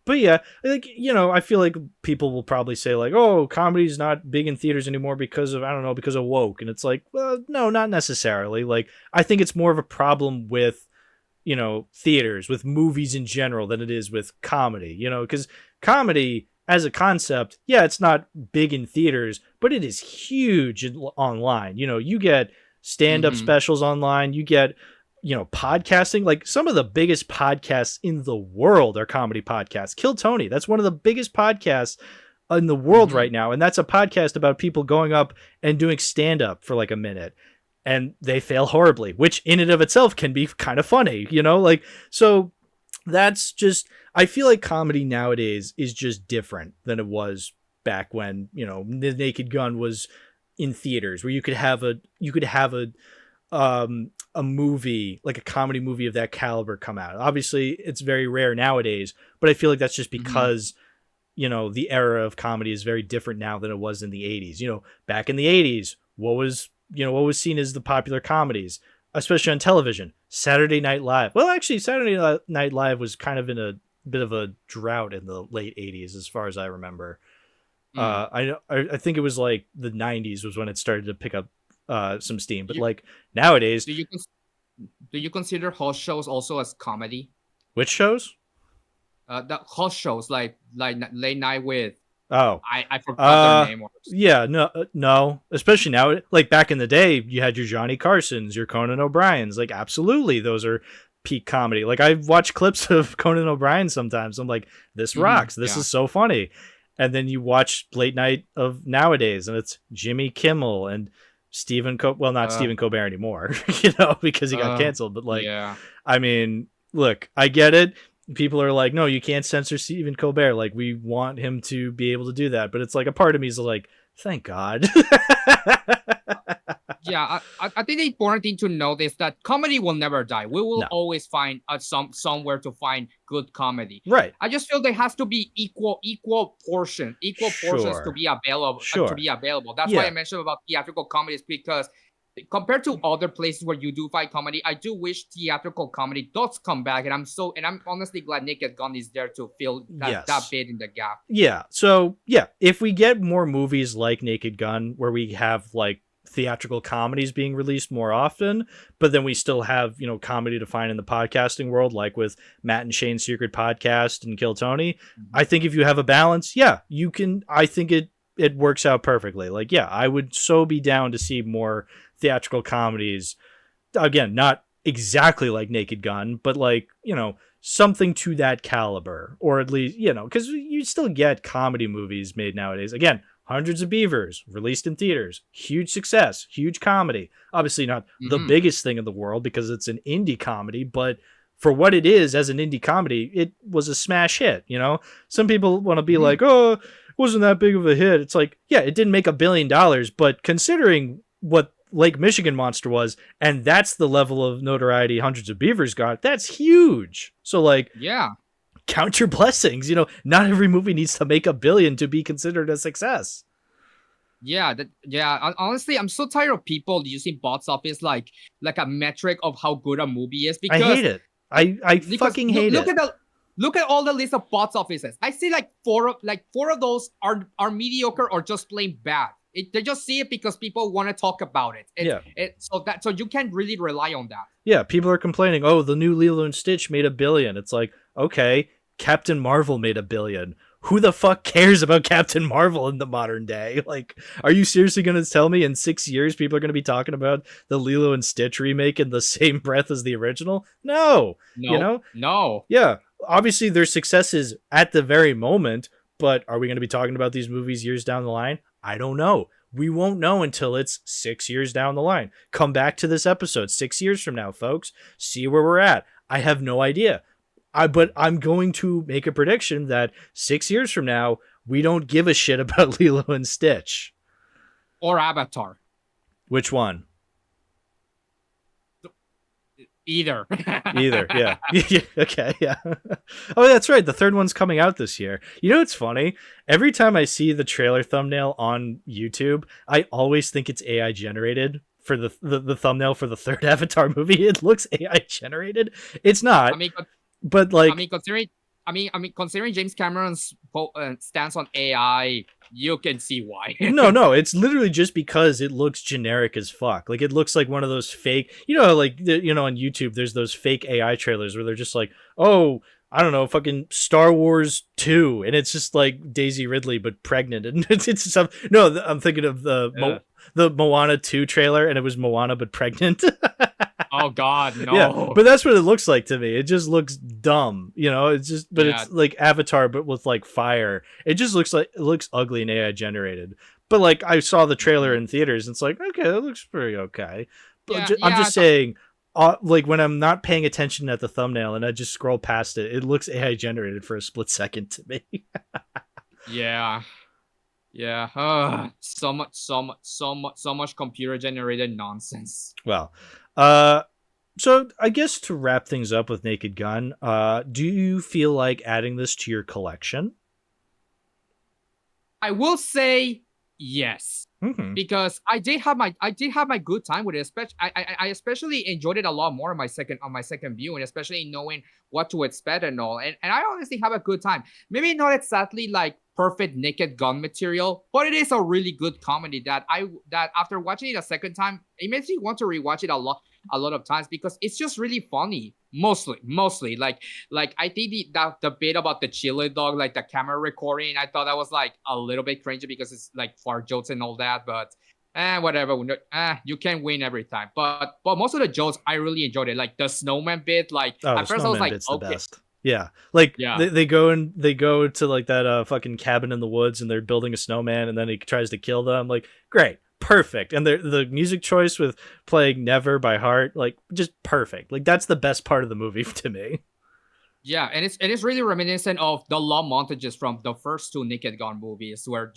But yeah, I feel like people will probably say like, oh, comedy's not big in theaters anymore because of woke. And it's like, well, no, not necessarily. Like, I think it's more of a problem with, theaters, with movies in general than it is with comedy, because comedy as a concept, yeah, it's not big in theaters, but it is huge online. You get stand-up specials online, you get podcasting. Like, some of the biggest podcasts in the world are comedy podcasts. Kill Tony, that's one of the biggest podcasts in the world right now, and that's a podcast about people going up and doing stand-up for like a minute, and they fail horribly, which in and of itself can be kind of funny, so that's just, I feel like comedy nowadays is just different than it was back when The Naked Gun was in theaters, where you could have a movie, like a comedy movie of that caliber, come out. Obviously it's very rare nowadays, but I feel like that's just because the era of comedy is very different now than it was in the 80s. Back in the 80s, what was seen as the popular comedies, especially on television? Saturday Night Live. Well, actually, Saturday Night Live was kind of in a bit of a drought in the late 80s, as far as I remember. I think it was like the 90s was when it started to pick up some steam, but like nowadays, do you consider host shows also as comedy? Which shows? The host shows like Late Night with, I forgot their name. Yeah, no, especially now, like back in the day, you had your Johnny Carsons, your Conan O'Briens. Like, absolutely, those are peak comedy. Like, I've watched clips of Conan O'Brien sometimes. I'm like, this rocks. This is so funny. And then you watch late night of nowadays, and it's Jimmy Kimmel and Stephen not Stephen Colbert anymore, because he got canceled. But like, I mean, look, I get it. People are like, no, you can't censor Stephen Colbert. Like, we want him to be able to do that. But it's like, a part of me is like, thank God. Yeah, I think the important thing to note is that comedy will never die. We will always find somewhere to find good comedy. Right. I just feel there has to be equal portions to be available. That's why I mentioned about theatrical comedies, because compared to other places where you do find comedy, I do wish theatrical comedy does come back, and I'm honestly glad Naked Gun is there to fill that bit in the gap. Yeah. So yeah, if we get more movies like Naked Gun, where we have like theatrical comedies being released more often, but then we still have comedy to find in the podcasting world, like with Matt and Shane's Secret Podcast and Kill Tony. I think if you have a balance, you can. I think it works out perfectly. Like, I would so be down to see more theatrical comedies. Again, not exactly like Naked Gun, but like, something to that caliber, or at least, because you still get comedy movies made nowadays. Again, Hundreds of Beavers released in theaters, huge success, huge comedy. Obviously not the biggest thing in the world because it's an indie comedy, but for what it is as an indie comedy, it was a smash hit. Some people want to be like, oh, it wasn't that big of a hit. It's like, it didn't make $1 billion, but considering what Lake Michigan Monster was, and that's the level of notoriety Hundreds of Beavers got, that's huge. So like, count your blessings. Not every movie needs to make $1 billion to be considered a success. Honestly, I'm so tired of people using box office like a metric of how good a movie is. Because I hate it. I fucking hate it. Look at all the list of box offices. I see like four of those are mediocre or just plain bad. They just see it because people want to talk about it. So you can't really rely on that. Yeah, people are complaining, oh, the new Lilo and Stitch made $1 billion. It's like, okay, Captain Marvel made $1 billion. Who the fuck cares about Captain Marvel in the modern day? Like, are you seriously going to tell me in 6 years people are going to be talking about the Lilo and Stitch remake in the same breath as the original? No. No. Yeah, obviously their success is at the very moment, but are we going to be talking about these movies years down the line? I don't know. We won't know until it's 6 years down the line. Come back to this episode 6 years from now, folks. See where we're at. I have no idea. But I'm going to make a prediction that 6 years from now, we don't give a shit about Lilo and Stitch. Or Avatar. Which one? Either. Either, yeah. Okay, yeah. Oh, that's right. The third one's coming out this year. You know what's funny? Every time I see the trailer thumbnail on YouTube, I always think it's AI generated for the thumbnail for the third Avatar movie. It looks AI generated. It's not. But like, considering James Cameron's stance on AI, you can see why. no, it's literally just because it looks generic as fuck. Like, it looks like one of those fake, like, on YouTube, there's those fake AI trailers where they're just like, oh, I don't know, fucking Star Wars 2, and it's just like Daisy Ridley but pregnant, and it's some. No, I'm thinking of the Moana 2 trailer, and it was Moana but pregnant. Oh God, no. Yeah, but that's what it looks like to me. It just looks dumb, It's just, but it's like Avatar, but with like fire. It just looks ugly and AI generated. But like, I saw the trailer in theaters, and it's like, okay, that looks pretty okay. But I'm just saying, like, when I'm not paying attention at the thumbnail and I just scroll past it, it looks AI generated for a split second to me. Yeah. So much computer generated nonsense. Well, so I guess to wrap things up with Naked Gun, do you feel like adding this to your collection? I will say yes, because I did have my good time with it. Especially, I especially enjoyed it a lot more on my second view, and especially knowing what to expect and all. And I honestly have a good time. Maybe not exactly like perfect Naked Gun material, but it is a really good comedy that after watching it a second time, it makes me want to rewatch it a lot of times, because it's just really funny. Mostly like I think the bit about the chili dog, like the camera recording, I thought that was like a little bit cringy because it's like fart jokes and all that, but whatever. You can't win every time, but most of the jokes I really enjoyed it. Like the snowman bit, like at first I was like, okay, the best. Yeah, like they go to like that fucking cabin in the woods, and they're building a snowman, and then he tries to kill them. Like, great, perfect. And the music choice with playing Never by Heart, like, just perfect. Like, that's the best part of the movie to me. Yeah, and it's really reminiscent of the love montages from the first two Naked Gun movies, where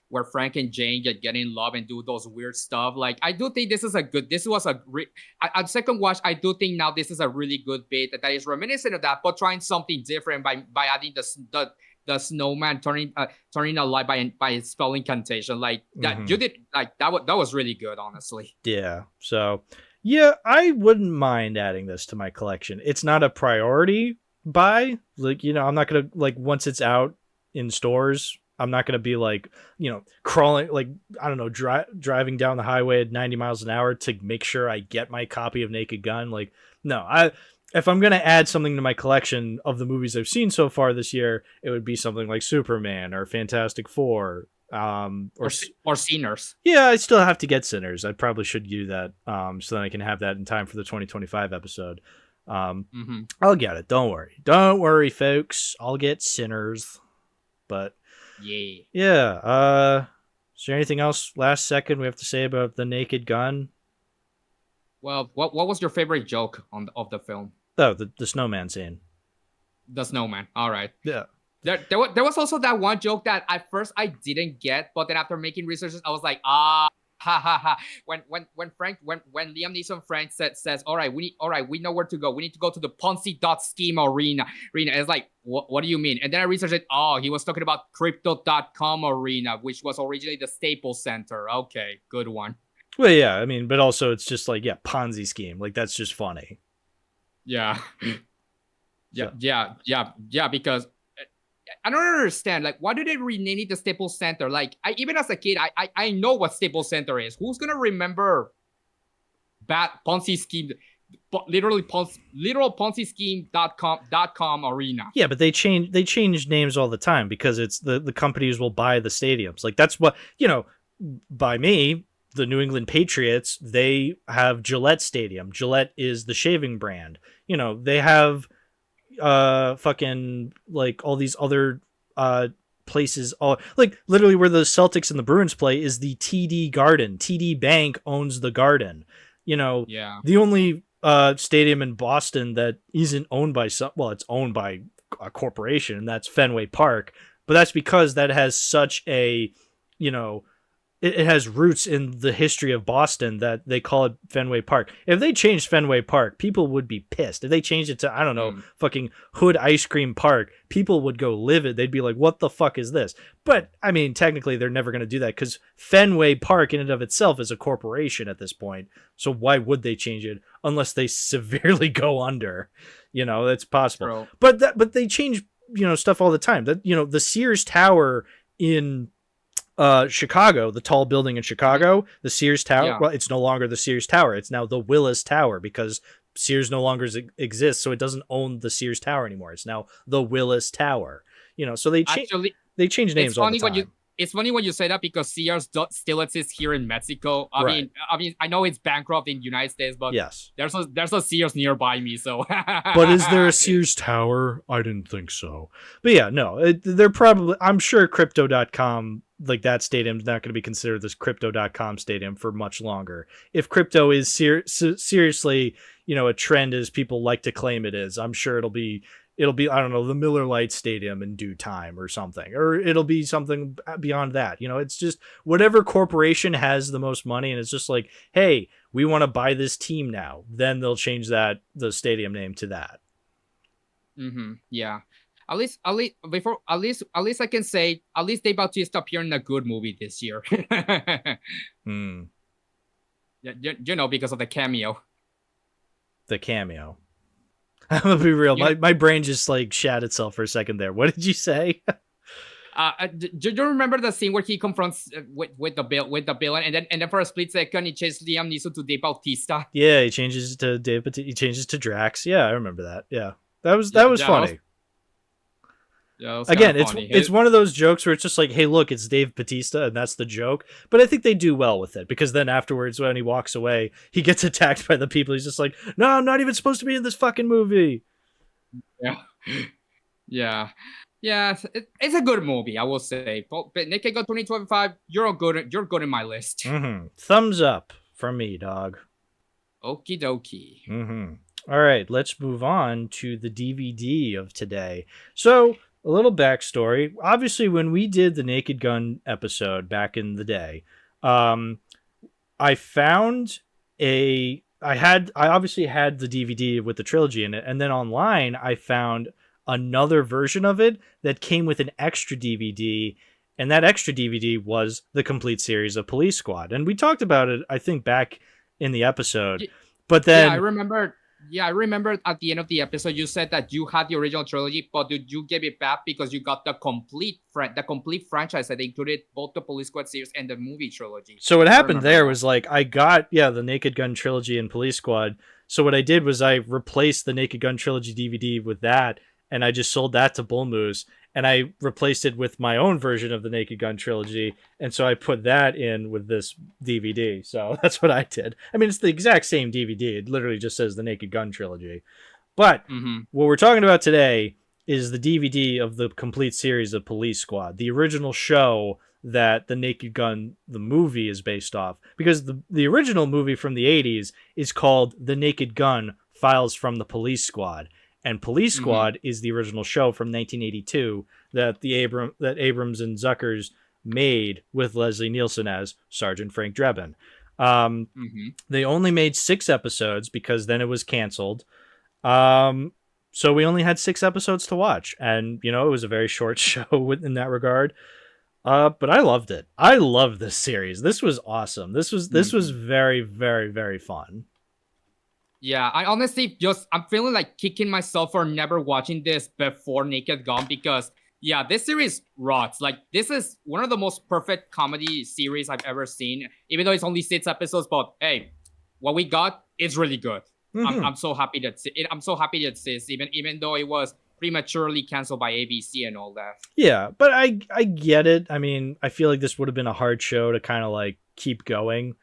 where Frank and Jane get in love and do those weird stuff. Like, I do think at second watch, I do think now this is a really good bit that is reminiscent of that, but trying something different by adding the snowman turning alive by spell incantation. Like that, you did, like that was really good, honestly. Yeah. So. Yeah, I wouldn't mind adding this to my collection. It's not a priority buy. Like, I'm not going to, like, once it's out in stores, I'm not going to be like, crawling, like, I don't know, driving down the highway at 90 miles an hour to make sure I get my copy of Naked Gun. Like, no, if I'm going to add something to my collection of the movies I've seen so far this year, it would be something like Superman or Fantastic Four. Or Sinners. Yeah, I still have to get Sinners. I probably should do that so that I can have that in time for the 2025 episode. I'll get it. Don't worry, folks. I'll get Sinners. But yeah. Is there anything else last second we have to say about the Naked Gun? Well, what was your favorite joke of the film? Oh, the snowman scene. The snowman. All right. Yeah. There was also that one joke that at first I didn't get, but then after making researches, I was like, ha ha ha. When Liam Neeson Frank says, all right, we know where to go. We need to go to the Ponzi scheme arena. It's like, what do you mean? And then I researched it. Oh, he was talking about crypto.com arena, which was originally the Staples Center. Okay, good one. Well, yeah, I mean, but also it's just like, Ponzi scheme. Like, that's just funny. Yeah. Yeah, because I don't understand. Like, why did they rename it the Staples Center? Like, even as a kid, I know what Staples Center is. Who's gonna remember bad Ponzi scheme, literal Ponzi scheme.com arena? Yeah, but they change names all the time because it's the companies will buy the stadiums. Like, that's what, by me, the New England Patriots, they have Gillette Stadium. Gillette is the shaving brand. They have fucking like all these other places all like literally where the Celtics and the Bruins play is the TD Garden. TD Bank owns the Garden. Yeah. The only stadium in Boston that isn't owned by it's owned by a corporation, and that's Fenway Park. But that's because that has such a, it has roots in the history of Boston that they call it Fenway Park. If they changed Fenway Park, people would be pissed. If they changed it to, I don't know, fucking Hood Ice Cream Park, people would go livid. They'd be like, what the fuck is this? But, I mean, technically, they're never going to do that because Fenway Park in and of itself is a corporation at this point. So why would they change it unless they severely go under? That's possible. True. But they change, stuff all the time. That, the Sears Tower in Chicago, the tall building in Chicago, the Sears Tower, well, it's no longer the Sears Tower. It's now the Willis Tower because Sears no longer exists. So it doesn't own the Sears Tower anymore. It's now the Willis Tower, so they change names all the time. It's funny when you say that because Sears still exists here in Mexico. I mean, I know it's bankrupt in the United States, but yes, there's a Sears nearby me. So, but is there a Sears Tower? I didn't think so. But yeah, no, they're probably. I'm sure Crypto.com, like that stadium's not going to be considered this Crypto.com stadium for much longer. If crypto is seriously, a trend as people like to claim it is, I'm sure it'll be, I don't know, the Miller Lite Stadium in due time or something, or it'll be something beyond that. It's just whatever corporation has the most money. And it's just like, hey, we want to buy this team now. Then they'll change the stadium name to that. Mm-hmm. Yeah. At least I can say, at least Dave Bautista appeared in a good movie this year. Because of the cameo. The cameo. I'm gonna be real. My brain just like shat itself for a second there. What did you say? Do you remember the scene where he confronts with the villain, and then for a split second he changes Liam Neeson to Dave Bautista? Yeah, he changes to Dave. He changes to Drax. Yeah, I remember that. Yeah, that was funny. Again, it's one of those jokes where it's just like, hey, look, it's Dave Bautista, and that's the joke. But I think they do well with it because then afterwards, when he walks away, he gets attacked by the people. He's just like, no, I'm not even supposed to be in this fucking movie. Yeah. It's a good movie, I will say. But Naked Gun 2025, you're good in my list. Mm-hmm. Thumbs up from me, dog. Okie dokie. Mm-hmm. All right, let's move on to the DVD of today. So, a little backstory. Obviously, when we did the Naked Gun episode back in the day, I obviously had the DVD with the trilogy in it, and then online I found another version of it that came with an extra DVD, and that extra DVD was the complete series of Police Squad. And we talked about it, I think, back in the episode. But then I remember at the end of the episode you said that you had the original trilogy, but you gave it back because you got the complete franchise that included both the Police Squad series and the movie trilogy. So what happened there was like I got the Naked Gun trilogy and Police Squad. So what I did was I replaced the Naked Gun trilogy DVD with that, and I just sold that to Bull Moose, and I replaced it with my own version of the Naked Gun trilogy, and so I put that in with this DVD. So that's what I did. I mean, it's the exact same DVD. It literally just says the Naked Gun trilogy. But what we're talking about today is the DVD of the complete series of Police Squad, the original show that the Naked Gun, the movie, is based off. Because the original movie from the 80s is called The Naked Gun: Files from the Police Squad. And Police Squad is the original show from 1982 that Abrams and Zuckers made with Leslie Nielsen as Sergeant Frank Drebin. They only made 6 episodes because then it was canceled. So we only had 6 episodes to watch. And, it was a very short show in that regard. But I loved it. I loved this series. This was awesome. This was very, very, very fun. Yeah, I honestly I'm feeling like kicking myself for never watching this before Naked Gun because, this series rocks. Like, this is one of the most perfect comedy series I've ever seen, even though it's only 6 episodes. But hey, what we got is really good. I'm so happy that it's even though it was prematurely canceled by ABC and all that. Yeah, but I get it. I mean, I feel like this would have been a hard show to kind of like keep going.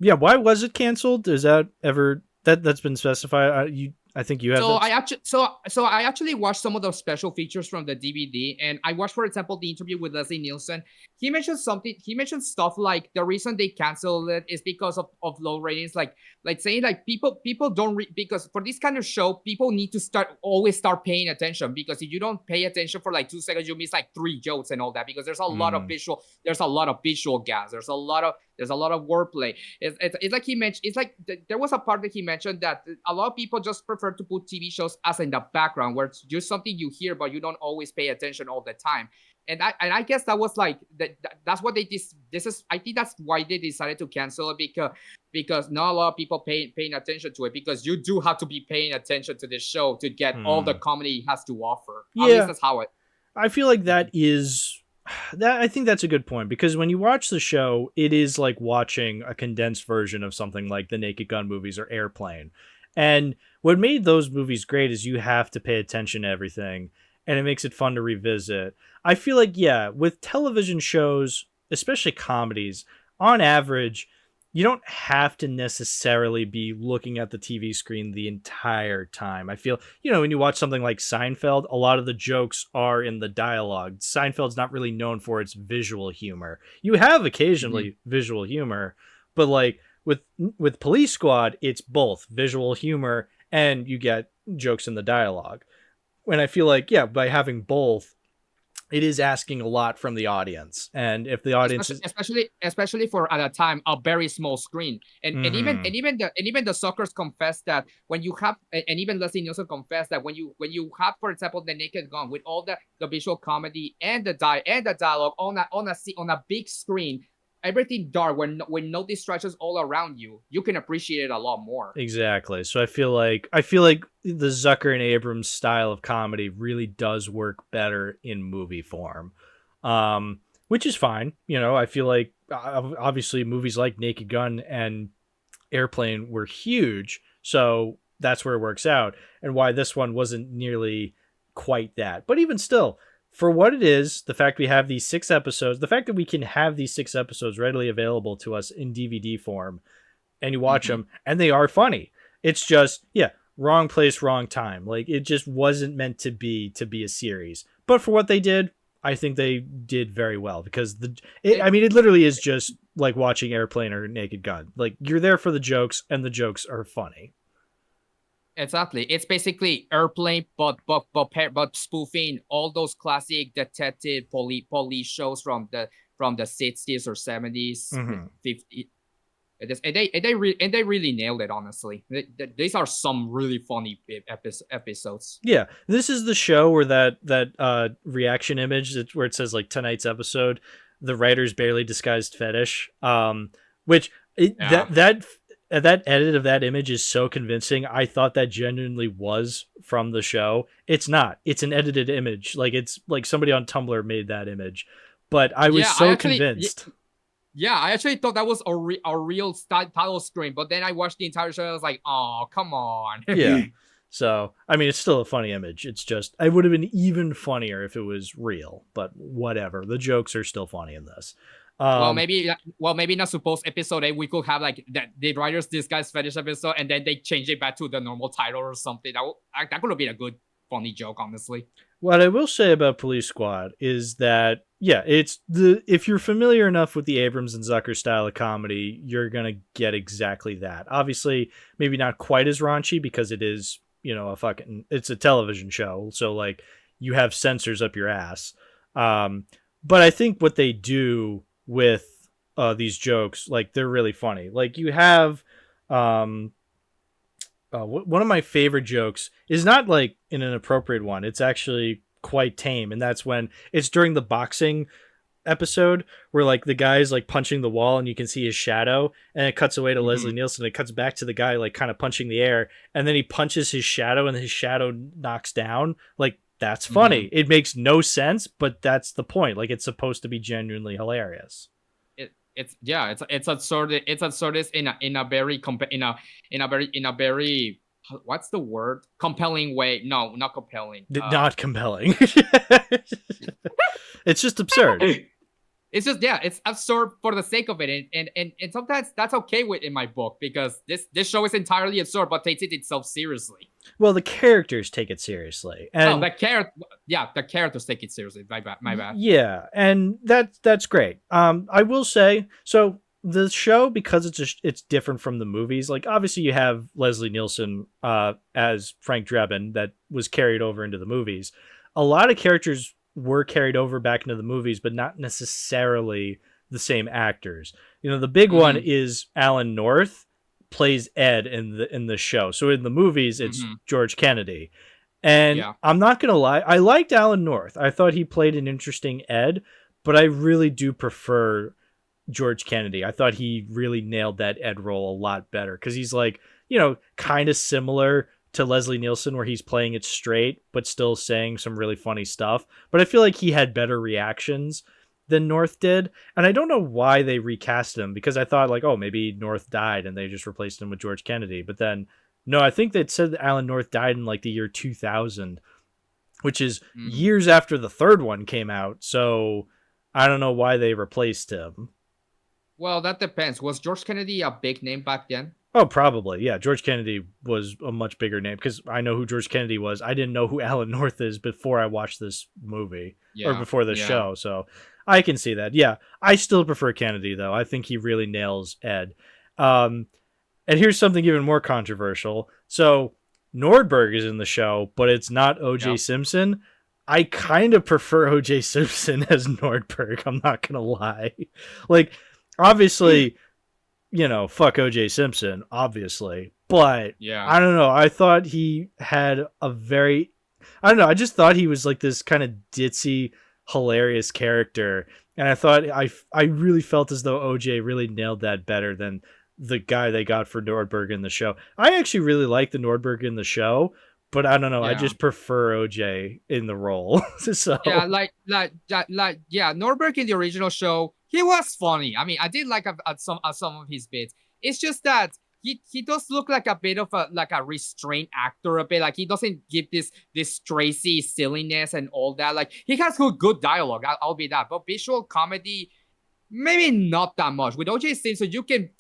Yeah, why was it canceled? Is that ever that's been specified? I think you have. So I actually watched some of the special features from the DVD, and I watched, for example, the interview with Leslie Nielsen. He mentioned something. He mentioned stuff like the reason they canceled it is because of low ratings. Like saying like people don't because for this kind of show, people need to always start paying attention, because if you don't pay attention for like 2 seconds, you miss like 3 jokes and all that, because there's a lot of visual gas. There's a lot of wordplay. It's like he mentioned. It's like there was a part that he mentioned that a lot of people just prefer to put TV shows as in the background, where it's just something you hear, but you don't always pay attention all the time. And I guess that was like that's what they I think that's why they decided to cancel it, because not a lot of people paying attention to it, because you do have to be paying attention to this show to get all the comedy it has to offer. Yeah, at least that's how I feel like that is. I think that's a good point, because when you watch the show, it is like watching a condensed version of something like the Naked Gun movies or Airplane. And what made those movies great is you have to pay attention to everything, and it makes it fun to revisit. I feel like, yeah, with television shows, especially comedies, on average, you don't have to necessarily be looking at the TV screen the entire time. I feel, when you watch something like Seinfeld, a lot of the jokes are in the dialogue. Seinfeld's not really known for its visual humor. You have occasionally visual humor, but like with Police Squad, it's both visual humor and you get jokes in the dialogue. When I feel like, yeah, by having both, it is asking a lot from the audience. And if the audience especially for at a time a very small screen, and even the suckers confess that when you have, and even Leslie Nielsen confessed that when you have, for example, the Naked Gun with all the visual comedy and the dialogue on a big screen, everything dark, when no distractions all around you, you can appreciate it a lot more. Exactly. So I feel like the Zucker and Abrams style of comedy really does work better in movie form, which is fine. I feel like obviously movies like Naked Gun and Airplane were huge, so that's where it works out, and why this one wasn't nearly quite that. But even still, for what it is, the fact we have these 6 episodes, the fact that we can have these 6 episodes readily available to us in DVD form, and you watch them, and they are funny. It's just, wrong place, wrong time. Like, it just wasn't meant to be a series. But for what they did, I think they did very well, because it literally is just like watching Airplane or Naked Gun. Like, you're there for the jokes, and the jokes are funny. Exactly. It's basically Airplane, but spoofing all those classic detective police shows from the 60s or 70s, 50s. And they really nailed it, honestly. These are some really funny episodes. Yeah, this is the show where that reaction image where it says like tonight's episode, the writer's barely disguised fetish, that edit of that image is so convincing. I thought that genuinely was from the show. It's not. It's an edited image. Like, it's like somebody on Tumblr made that image. But I was convinced. Yeah, I actually thought that was a real title screen. But then I watched the entire show and I was like, oh, come on. Yeah. So, it's still a funny image. It's just, it would have been even funnier if it was real. But whatever. The jokes are still funny in this. Maybe not. Suppose episode 8 we could have like the writers disguise fetish episode, and then they change it back to the normal title or something. That could have been a good funny joke, honestly. What I will say about Police Squad is that, if you're familiar enough with the Abrams and Zucker style of comedy, you're gonna get exactly that. Obviously, maybe not quite as raunchy, because it is, it's a television show, so like you have censors up your ass. But I think what they do with these jokes, like, they're really funny. Like, you have one of my favorite jokes is not like an inappropriate one. It's actually quite tame, and that's when it's during the boxing episode where like the guy's like punching the wall and you can see his shadow, and it cuts away to Leslie Nielsen. It cuts back to the guy like kind of punching the air, and then he punches his shadow and his shadow knocks down. Like, that's funny. It makes no sense, but that's the point. Like, it's supposed to be genuinely hilarious. It's absurd. It's absurd in a very what's the word? Compelling way. No, not compelling. Not compelling. It's just absurd. It's just, it's absurd for the sake of it, and sometimes that's okay in my book, because this show is entirely absurd but takes it itself seriously. Well, the characters take it seriously, and the characters take it seriously. My bad. Yeah, and that's great. I will say, so the show, because it's different from the movies. Like, obviously, you have Leslie Nielsen as Frank Drebin that was carried over into the movies. A lot of characters were carried over back into the movies, but not necessarily the same actors. You know, the big one is Alan North plays Ed in the show. So in the movies, it's George Kennedy. And I'm not going to lie, I liked Alan North. I thought he played an interesting Ed, but I really do prefer George Kennedy. I thought he really nailed that Ed role a lot better because he's like, you know, kind of similar to Leslie Nielsen where he's playing it straight, but still saying some really funny stuff. But I feel like he had better reactions than North did. And I don't know why they recast him because I thought like, oh, maybe North died and they just replaced him with George Kennedy. But then, no, I think they said that Alan North died in like the year 2000, which is years after the third one came out. So I don't know why they replaced him. Well, that depends. Was George Kennedy a big name back then? Oh, probably. Yeah, George Kennedy was a much bigger name because I know who George Kennedy was. I didn't know who Alan North is before I watched this movie or before the show. So I can see that. Yeah, I still prefer Kennedy, though. I think he really nails Ed. And here's something even more controversial. So Nordberg is in the show, but it's not O.J. Simpson. I kind of prefer O.J. Simpson as Nordberg. I'm not going to lie. Like, obviously, you know, fuck O.J. Simpson, obviously. But I don't know. I thought he had a very... I don't know. I just thought he was like this kind of ditzy, hilarious character. And I thought I really felt as though O.J. really nailed that better than the guy they got for Nordberg in the show. I actually really like the Nordberg in the show, but I don't know. I just prefer OJ in the role. So Nordberg in the original show, he was funny. I mean, I did like some of his bits. It's just that he does look like a bit of a restrained actor a bit. Like he doesn't give this Tracy silliness and all that. Like he has good dialogue. I'll be that, but visual comedy, maybe not that much. With O.J. Simpson, you can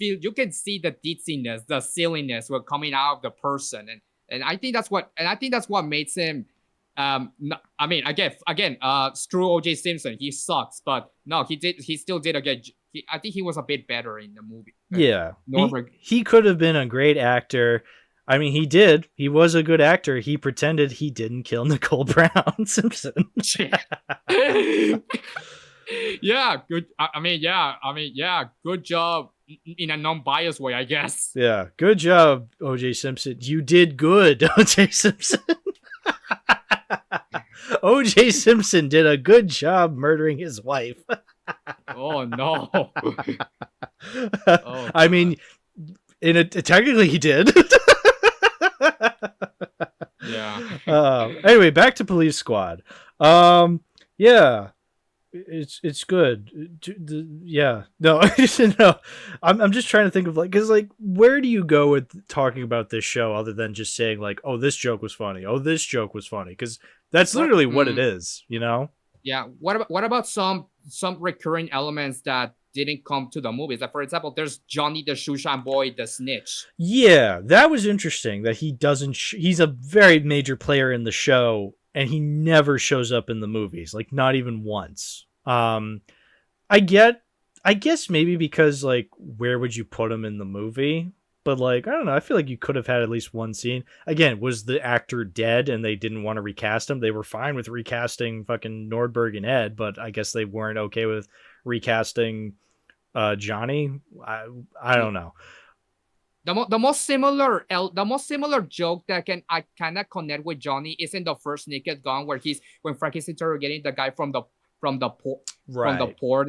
see the ditziness, the silliness were coming out of the person, and I think that's what makes him. I mean, again, screw O.J. Simpson. He sucks, but no, he still did a good. I think he was a bit better in the movie. Yeah, he could have been a great actor. I mean, he did. He was a good actor. He pretended he didn't kill Nicole Brown Simpson. Yeah, good. Good job in a non-biased way, I guess. Yeah, good job, O.J. Simpson. You did good, O.J. Simpson. O.J. Simpson did a good job murdering his wife. Oh no! I mean, technically he did. Yeah. Anyway, back to Police Squad. Yeah. It's good. No, no. I'm just trying to think of because where do you go with talking about this show other than just saying like, oh, this joke was funny. Oh, this joke was funny. Because that's literally what it is, you know? Yeah. What about some recurring elements that didn't come to the movies? Like, for example, there's Johnny the Shoeshine Boy, the snitch. Yeah, that was interesting that he doesn't. He's a very major player in the show. And he never shows up in the movies, like not even once. I guess maybe because like, where would you put him in the movie? But like, I don't know. I feel like you could have had at least one scene. Again, was the actor dead and they didn't want to recast him? They were fine with recasting fucking Nordberg and Ed, but I guess they weren't okay with recasting Johnny. I don't know. The most similar joke that I kind of connect with Johnny is in the first Naked Gun when Frank is interrogating the guy from the port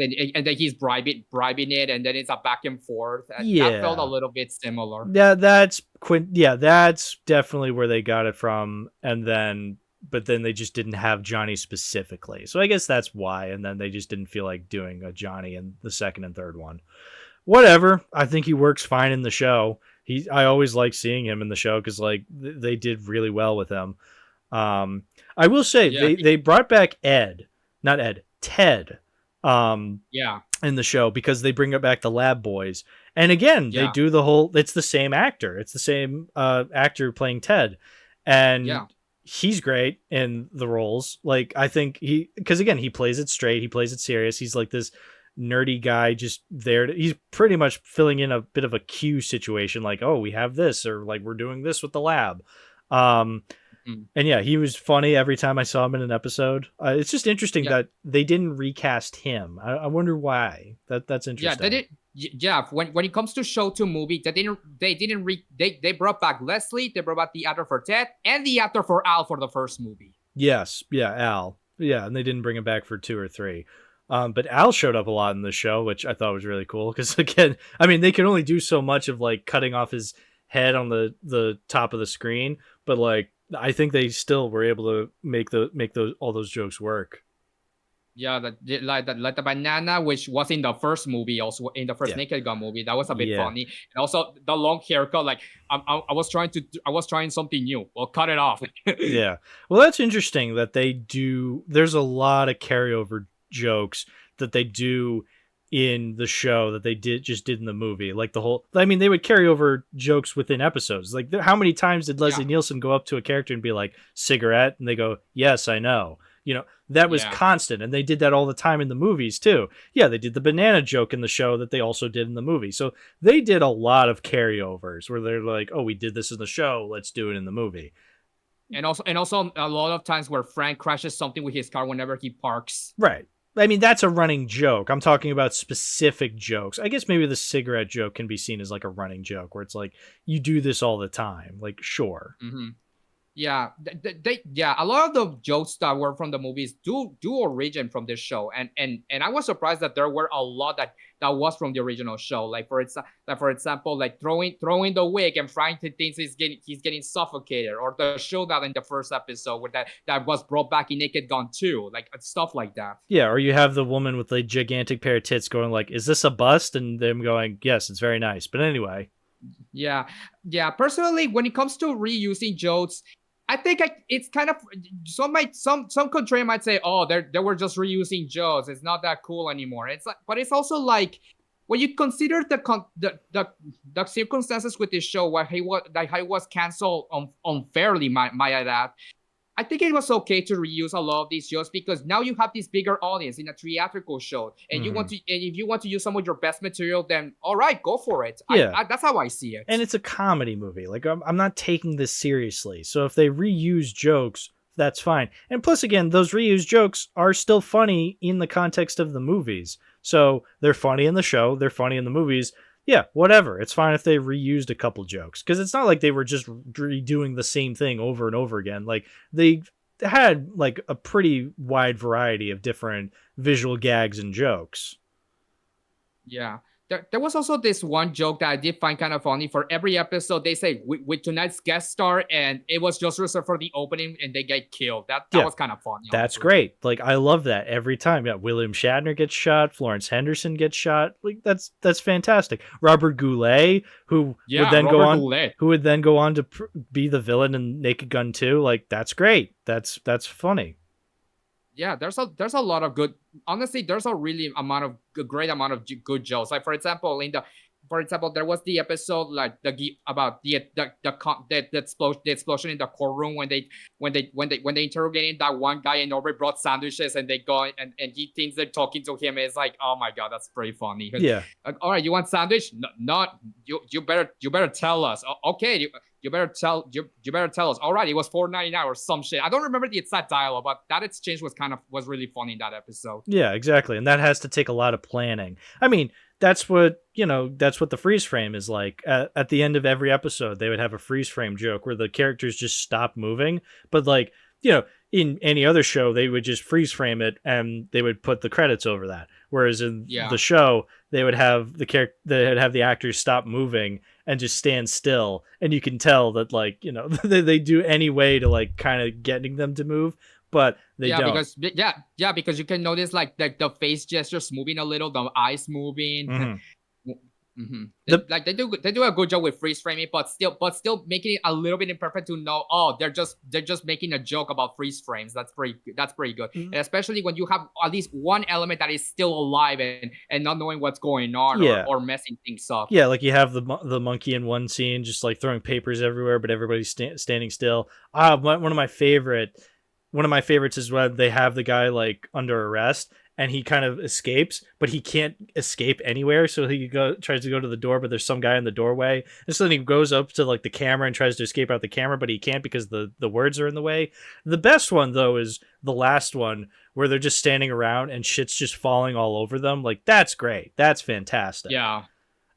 and then he's bribing it and then it's a back and forth. That felt a little bit similar. Yeah, that's definitely where they got it from. But then they just didn't have Johnny specifically. So I guess that's why. And then they just didn't feel like doing a Johnny in the second and third one. Whatever. I think he works fine in the show. I always like seeing him in the show because like they did really well with him. I will say they brought back Ted. In the show because they bring back the Lab Boys, and again they do the whole. It's the same actor. It's the same actor playing Ted, And Yeah. he's great in the roles. Like, I think because again, he plays it straight, he plays it serious. He's like this nerdy guy just there he's pretty much filling in a bit of a Q situation, like, oh, we have this, or like we're doing this with the lab. And yeah, he was funny every time I saw him in an episode. It's just interesting that they didn't recast him. I wonder why. That's interesting. Yeah, they did. Yeah, when it comes to show to movie, they brought back Leslie, they brought back the actor for Ted, and the actor for Al for the first movie. Yes, yeah, Al. Yeah, and they didn't bring him back for 2 or 3. But Al showed up a lot in the show, which I thought was really cool. Because again, I mean, they can only do so much of like cutting off his head on the top of the screen, but like I think they still were able to make all those jokes work. Yeah, like the banana, which was in the first movie, also in the first Naked Gun movie, that was a bit funny. And also the long haircut, like I was trying something new. Well, cut it off. Yeah, well, that's interesting that they do. There's a lot of carryover jokes that they do in the show that they did in the movie. Like the whole, I mean, they would carry over jokes within episodes. Like how many times did Leslie Nielsen go up to a character and be like, cigarette? And they go, yes, I know. You know, that was constant. And they did that all the time in the movies too. Yeah, they did the banana joke in the show that they also did in the movie. So they did a lot of carryovers where they're like, oh, we did this in the show, let's do it in the movie. And also a lot of times where Frank crashes something with his car whenever he parks. Right. I mean, that's a running joke. I'm talking about specific jokes. I guess maybe the cigarette joke can be seen as like a running joke where it's like, you do this all the time. Like, sure. Mm-hmm. Yeah, a lot of the jokes that were from the movies do origin from this show, and I was surprised that there were a lot that was from the original show. Like for example, like throwing the wig and Frank thinks he's getting suffocated, or the showdown in the first episode where that was brought back in Naked Gun 2, like stuff like that. Yeah, or you have the woman with the gigantic pair of tits going like, "Is this a bust?" and them going, "Yes, it's very nice." But anyway. Yeah. Personally, when it comes to reusing jokes, I think it's kind of some contrarian might say, oh, they were just reusing jokes. It's not that cool anymore. It's like, but it's also like when you consider the circumstances with this show, where he was canceled unfairly, might I add. I think it was okay to reuse a lot of these shows because now you have this bigger audience in a theatrical show, and if you want to use some of your best material, then all right, go for it. Yeah, that's how I see it. And it's a comedy movie. Like I'm not taking this seriously. So if they reuse jokes, that's fine. And plus, again, those reused jokes are still funny in the context of the movies. So they're funny in the show, they're funny in the movies. Yeah, whatever. It's fine if they reused a couple jokes, because it's not like they were just redoing the same thing over and over again. Like they had like a pretty wide variety of different visual gags and jokes. Yeah. There was also this one joke that I did find kind of funny. For every episode, they say with tonight's guest star, and it was just reserved for the opening, and they get killed. That was kind of funny. That's great. Like I love that every time. Yeah, William Shatner gets shot, Florence Henderson gets shot. Like that's fantastic. Robert Goulet, who would then go on to be the villain in Naked Gun 2. Like that's great. That's funny. Yeah, there's a lot of good. Honestly, there's a really great amount of good jokes. Like for example, there was the episode like about the explosion in the courtroom when they interrogating that one guy, and nobody brought sandwiches, and they go and he thinks they're talking to him. It's like, oh my god, that's pretty funny. Yeah. Like, all right, you want sandwich? No, you better tell us. Okay. You better tell us. All right, it was $4.99 or some shit. I don't remember the exact dialogue, but that exchange was really funny in that episode. Yeah, exactly. And that has to take a lot of planning. I mean, that's what the freeze frame is like. At the end of every episode, they would have a freeze frame joke where the characters just stop moving. But like, in any other show, they would just freeze frame it and they would put the credits over that. Whereas in the show, they would have the actors stop moving and just stand still, and you can tell that like they do any way to like kind of getting them to move, but they don't. Because you can notice like the face gestures moving a little, the eyes moving. Mm-hmm. Mm-hmm. The- Like they do a good job with freeze framing, but still making it a little bit imperfect to know. Oh, they're just making a joke about freeze frames. That's pretty good, and especially when you have at least one element that is still alive and not knowing what's going on Yeah. or messing things up. Yeah, like you have the monkey in one scene just like throwing papers everywhere, but everybody's standing still. One of my favorites is when they have the guy like under arrest and he kind of escapes, but he can't escape anywhere. So he tries to go to the door, but there's some guy in the doorway, and so then he goes up to like the camera and tries to escape out the camera, but he can't because the words are in the way. The best one though is the last one where they're just standing around and shit's just falling all over them. Like that's great. That's fantastic. Yeah.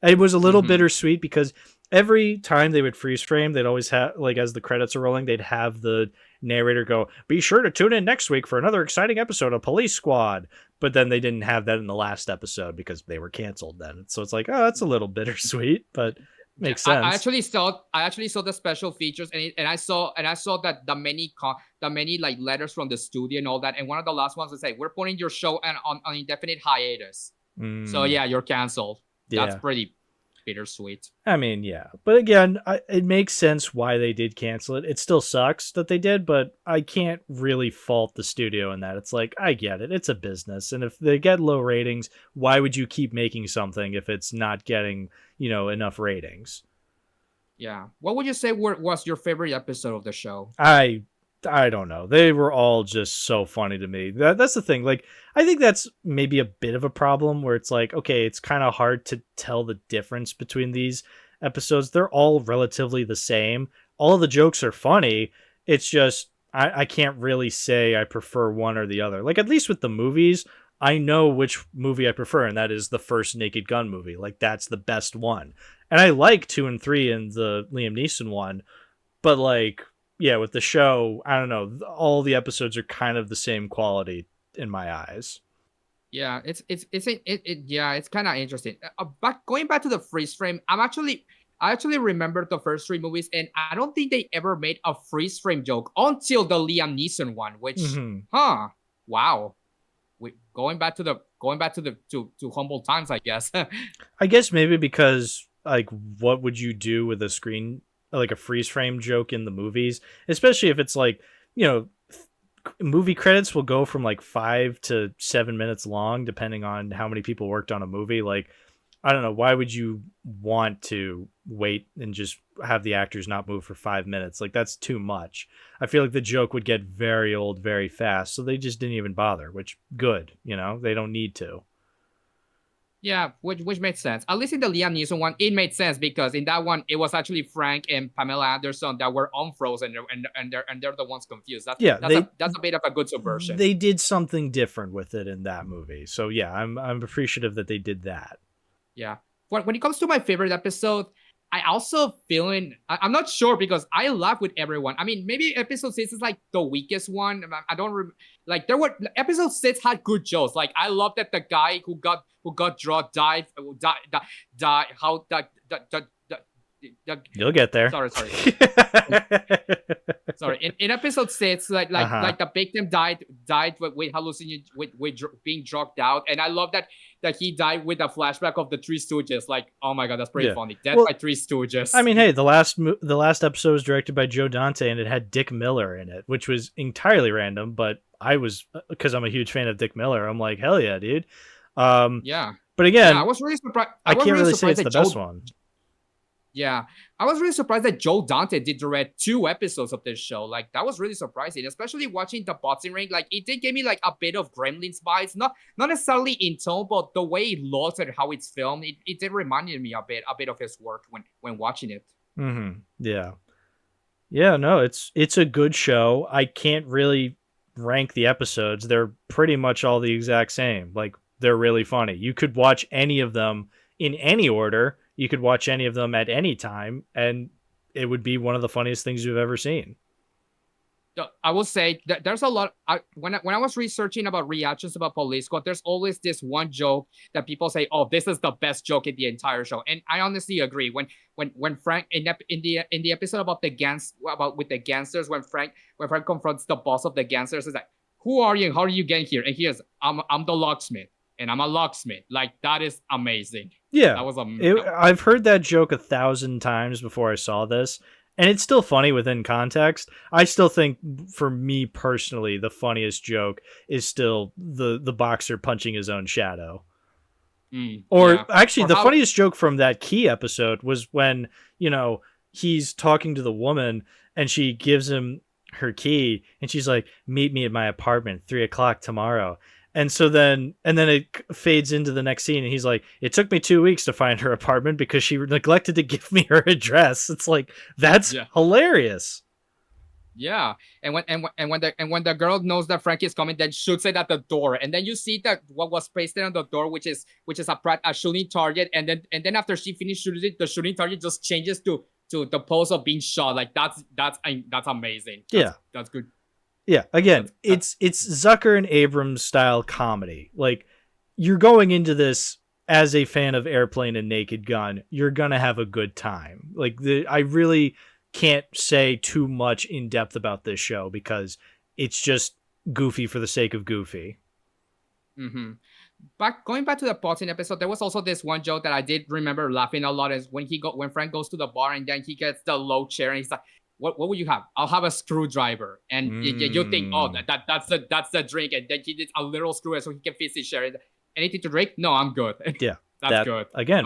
It was a little bittersweet because every time they would freeze frame, they'd always have, like, as the credits are rolling, they'd have the narrator go, "Be sure to tune in next week for another exciting episode of Police Squad." But then they didn't have that in the last episode because they were canceled then. So it's like, oh, that's a little bittersweet, but makes sense. I actually saw the special features and I saw that the many like letters from the studio and all that. And one of the last ones would say, "We're putting your show on indefinite hiatus." So yeah, you're canceled. Yeah. That's pretty bittersweet. I mean, yeah. But again, it makes sense why they did cancel it. It still sucks that they did, but I can't really fault the studio in that. It's like, I get it. It's a business. And if they get low ratings, why would you keep making something if it's not getting, enough ratings? Yeah. What would you say was your favorite episode of the show? I don't know. They were all just so funny to me. That's the thing. Like, I think that's maybe a bit of a problem where it's like, okay, it's kind of hard to tell the difference between these episodes. They're all relatively the same. All of the jokes are funny. It's just, I can't really say I prefer one or the other. Like, at least with the movies, I know which movie I prefer, and that is the first Naked Gun movie. Like, that's the best one. And I like 2 and 3 and the Liam Neeson one, but like, yeah, with the show, I don't know. All the episodes are kind of the same quality in my eyes. Yeah, it's kind of interesting. But going back to the freeze frame, I actually remember the first 3 movies, and I don't think they ever made a freeze frame joke until the Liam Neeson one. Which, wow. Going back to humble times, I guess. I guess maybe because like, what would you do with a screen? Like a freeze frame joke in the movies, especially if it's like, movie credits will go from like 5 to 7 minutes long, depending on how many people worked on a movie. Like, I don't know. Why would you want to wait and just have the actors not move for 5 minutes? Like, that's too much. I feel like the joke would get very old very fast. So they just didn't even bother, which good. They don't need to. Yeah, which made sense. At least in the Liam Neeson one, it made sense because in that one, it was actually Frank and Pamela Anderson that were unfrozen, and they're the ones confused. That's a bit of a good subversion. They did something different with it in that movie, so yeah, I'm appreciative that they did that. Yeah, when it comes to my favorite episode, I also I'm not sure because I laugh with everyone. I mean, maybe episode 6 is like the weakest one. I don't like there were episode 6 had good jokes. Like I love that the guy who got died. How that you'll get there. Sorry. Sorry. In episode 6, like the victim died with hallucination, with being drugged out, and I love that he died with a flashback of the Three Stooges. Like, oh my god, that's pretty funny. Death by Three Stooges. I mean, hey, the last episode was directed by Joe Dante, and it had Dick Miller in it, which was entirely random. But because I'm a huge fan of Dick Miller, I'm like, hell yeah, dude. Yeah. But again, I was really surprised. I can't really say it's the best one. Yeah, I was really surprised that Joe Dante did direct 2 episodes of this show. Like, that was really surprising, especially watching the boxing ring. Like, it did give me like a bit of Gremlins vibes, not necessarily in tone, but the way it looks and how it's filmed, it did remind me a bit of his work when watching it. Mm-hmm. Yeah. No, it's a good show. I can't really rank the episodes. They're pretty much all the exact same. Like, they're really funny. You could watch any of them in any order. You could watch any of them at any time, and it would be one of the funniest things you've ever seen. I will say that there's a lot. When I was researching about reactions about Police Squad, there's always this one joke that people say, "Oh, this is the best joke in the entire show," and I honestly agree. When Frank in the episode about with the gangsters, when Frank confronts the boss of the gangsters, is like, "Who are you? And how are you getting here?" And he is, "I'm the locksmith." and I'm a locksmith. Like, that is amazing. Yeah, That was amazing. I've heard that joke 1,000 times before I saw this, and it's still funny within context. I still think, for me personally, the funniest joke is still the boxer punching his own shadow. Actually, the funniest joke from that Key episode was when, he's talking to the woman and she gives him her key and she's like, meet me at my apartment 3:00 tomorrow. And then it fades into the next scene and he's like, it took me 2 weeks to find her apartment because she neglected to give me her address. It's like, that's hilarious. Yeah, and when the girl knows that Frankie is coming, then shoots it at the door, and then you see that what was pasted on the door, which is a shooting target, and then after she finishes shooting it, the shooting target just changes to the pose of being shot. Like, that's amazing. That's good. Yeah, again, it's Zucker and Abrams style comedy. Like, you're going into this as a fan of Airplane and Naked Gun, you're gonna have a good time. Like, I really can't say too much in depth about this show because it's just goofy for the sake of goofy. Mm-hmm. But going back to the Potsdam episode, there was also this one joke that I did remember laughing a lot, is when Frank goes to the bar and then he gets the low chair and he's like, what will you have? I'll have a screwdriver. And you think, oh, that's the drink, and then he did a little screw so he can fix his chair. Anything to drink? No, I'm good. Yeah, that's good. Again,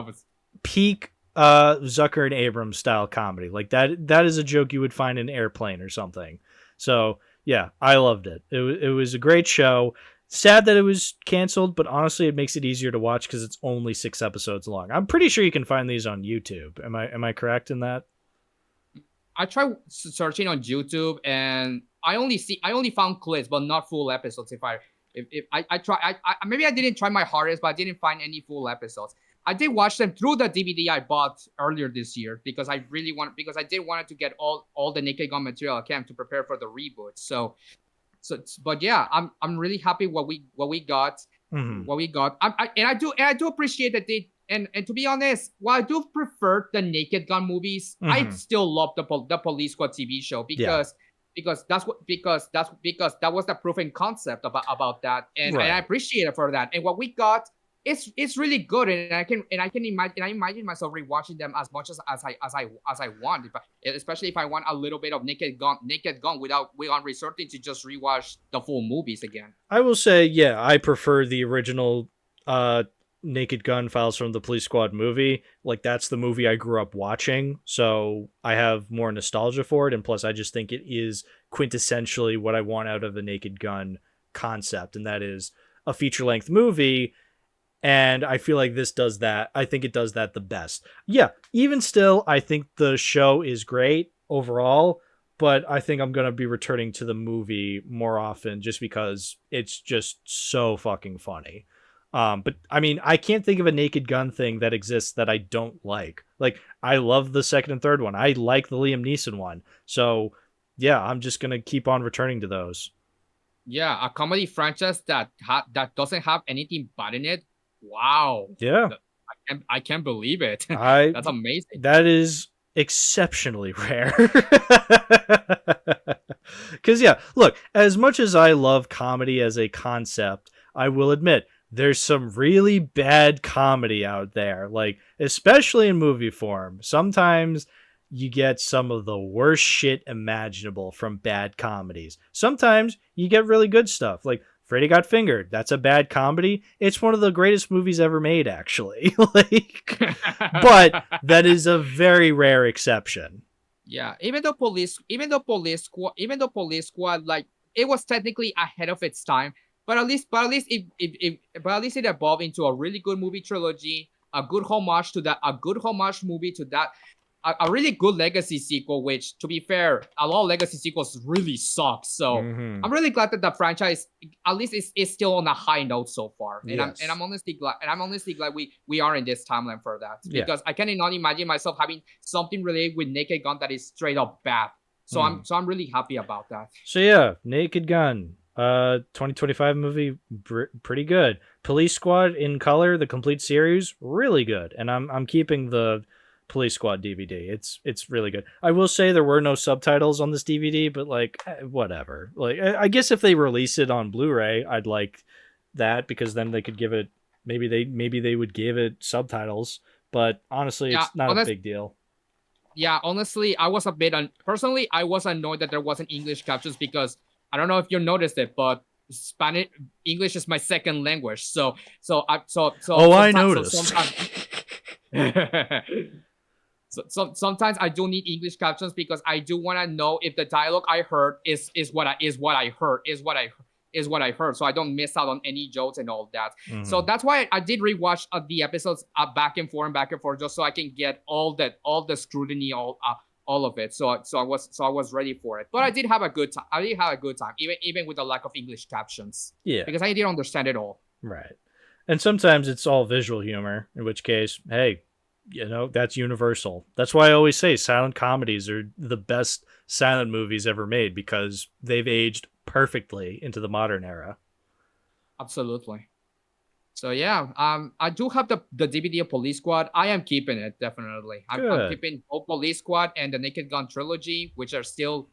peak Zucker and Abrams style comedy. Like, that is a joke you would find in Airplane or something. So yeah, I loved it. It was a great show. Sad that it was canceled, but honestly it makes it easier to watch because it's only 6 episodes long. I'm pretty sure you can find these on YouTube. Am I correct in that? I tried searching on YouTube and I only found clips but not full episodes. Maybe I didn't try my hardest, but I didn't find any full episodes. I did watch them through the DVD I bought earlier this year because I did want to get all the Naked Gun material I can to prepare for the reboot. But yeah, I'm really happy what we got. Mm-hmm. What we got. I do appreciate that they and to be honest, while I do prefer the Naked Gun movies, I still love the Police Squad TV show because that was the proven concept about that, and I appreciate it for that. And what we got, it's really good, and I can imagine myself rewatching them as much as I want, especially if I want a little bit of Naked Gun without resorting to just rewatch the full movies again. I will say, yeah, I prefer the original Naked Gun Files from the Police Squad movie. Like, that's the movie I grew up watching, so I have more nostalgia for it, and plus I just think it is quintessentially what I want out of a Naked Gun concept, and that is a feature-length movie. And I feel like this does that. I think it does that the best. Yeah, even still, I think the show is great overall, but I think I'm going to be returning to the movie more often just because it's just so fucking funny. But I mean, I can't think of a Naked Gun thing that exists that I don't like. Like, I love the second and third one. I like the Liam Neeson one. So yeah, I'm just going to keep on returning to those. Yeah, a comedy franchise that doesn't have anything bad in it. Wow. Yeah. I can't believe it. That's amazing. That is exceptionally rare. Because, yeah, look, as much as I love comedy as a concept, I will admit there's some really bad comedy out there, like, especially in movie form. Sometimes you get some of the worst shit imaginable from bad comedies. Sometimes you get really good stuff, like Freddy Got Fingered. That's a bad comedy. It's one of the greatest movies ever made, actually. But that is a very rare exception. Yeah, even though Police Squad, like, it was technically ahead of its time, but at least it evolved into a really good movie trilogy, a good homage movie to that. A really good legacy sequel, which, to be fair, a lot of legacy sequels really suck. So I'm really glad that the franchise at least is still on a high note so far. And I'm honestly glad we are in this timeline for that, because I cannot imagine myself having something related with Naked Gun that is straight up bad. So I'm really happy about that. So yeah, Naked Gun, 2025 movie, pretty good. Police Squad in color, the complete series, really good. And I'm keeping the Police Squad DVD. It's really good. I will say there were no subtitles on this DVD, but like, whatever. Like, I guess if they release it on Blu-ray, I'd like that, because then they could give it maybe they would give it subtitles, but honestly, it's not a big deal. Yeah, honestly, I was a bit personally, I was annoyed that there wasn't English captions because I don't know if you noticed it, but English is my second language. So I noticed. Sometimes I do need English captions because I do want to know if the dialogue I heard is what I heard, so I don't miss out on any jokes and all that. Mm-hmm. So that's why I did rewatch the episodes back and forth, just so I can get all the scrutiny, all of it. So I was ready for it. But I did have a good time. Even with the lack of English captions. Yeah, because I didn't understand it all. Right, and sometimes it's all visual humor. In which case, hey, that's universal. That's why I always say silent comedies are the best silent movies ever made because they've aged perfectly into the modern era. Absolutely. So yeah, I do have the DVD of Police Squad. I am keeping it, definitely. I'm keeping both Police Squad and the Naked Gun trilogy, which is still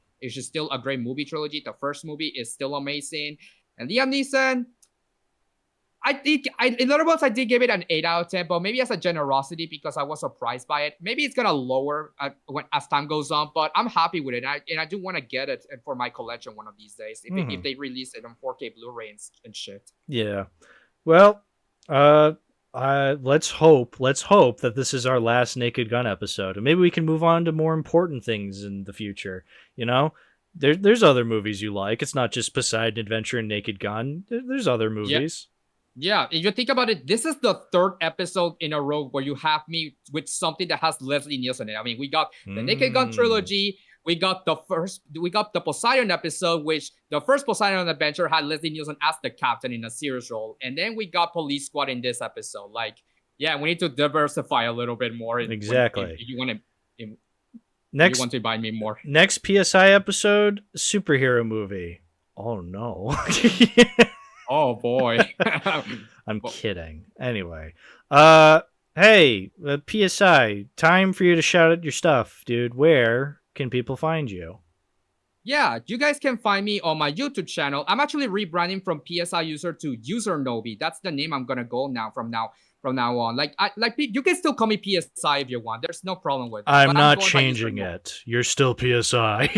a great movie trilogy. The first movie is still amazing. And Liam Neeson, in Letterboxd, I did give it an 8 out of 10, but maybe as a generosity because I was surprised by it. Maybe it's gonna lower as time goes on, but I'm happy with it, and I do want to get it for my collection one of these days if they release it on 4K Blu-ray and shit. Yeah, well, let's hope that this is our last Naked Gun episode, and maybe we can move on to more important things in the future. There's other movies you like. It's not just Poseidon Adventure and Naked Gun. There's other movies. Yeah, if you think about it, this is the third episode in a row where you have me with something that has Leslie Nielsen in it. I mean, we got the Naked Gun trilogy. We got the Poseidon episode, which the first Poseidon Adventure had Leslie Nielsen as the captain in a serious role. And then we got Police Squad in this episode. Like, yeah, we need to diversify a little bit more. Exactly. If you want to buy me more. Next PSI episode, superhero movie. Oh, no. Oh boy. I'm kidding. Anyway, hey, PSI, time for you to shout out your stuff, dude. Where can people find you? Yeah, you guys can find me on my YouTube channel. I'm actually rebranding from PSI user to UxerNobi. That's the name I'm gonna go now from now on. Like you can still call me PSI if you want. There's no problem with it. I'm not changing it. You're still PSI.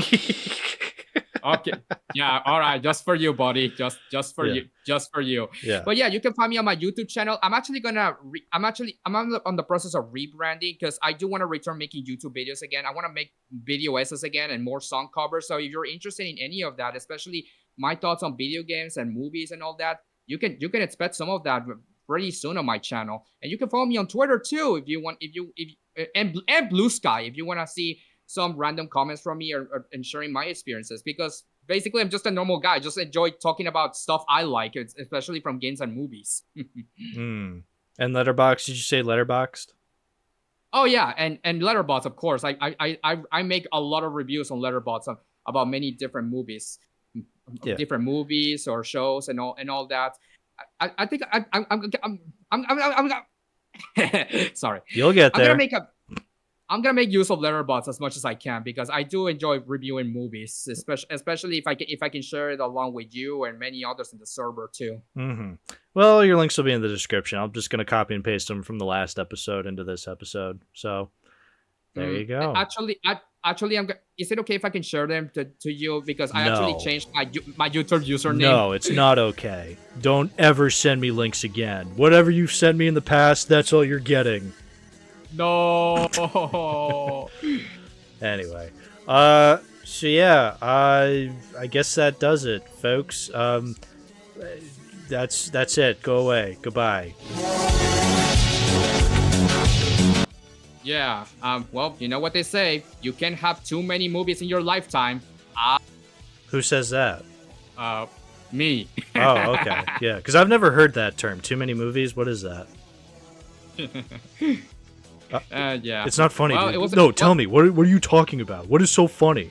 Okay. Yeah. All right. Just for you, buddy. Just for you. Just for you. Yeah. But yeah, you can find me on my YouTube channel. I'm actually I'm on the process of rebranding because I do want to return making YouTube videos again. I want to make video essays again and more song covers. So if you're interested in any of that, especially my thoughts on video games and movies and all that, you can expect some of that pretty soon on my channel. And you can follow me on Twitter too if you want. And Blue Sky if you want to see some random comments from me or sharing my experiences, because basically I'm just a normal guy. Just enjoy talking about stuff I like, especially from games and movies. And Letterboxd, did you say Letterboxd? Oh yeah, and Letterboxd, of course. I make a lot of reviews on Letterboxd about many different movies, different movies or shows and all that. I think I'm sorry. You'll get there. I'm gonna make use of Letterboxd as much as I can because I do enjoy reviewing movies, especially if I can share it along with you and many others in the server too. Mm-hmm. Well, your links will be in the description. I'm just gonna copy and paste them from the last episode into this episode. So there you go. Actually, is it okay if I can share them to you because I actually changed my YouTube username? No, it's not okay. Don't ever send me links again. Whatever you've sent me in the past, that's all you're getting. No. Anyway, so yeah, I guess that does it, folks. That's it. Go away. Goodbye. Yeah. Well, you know what they say. You can't have too many movies in your lifetime. Who says that? Me. Oh, okay. Yeah, because I've never heard that term. Too many movies. What is that? Yeah. It's not funny. Well, tell me. What are you talking about? What is so funny?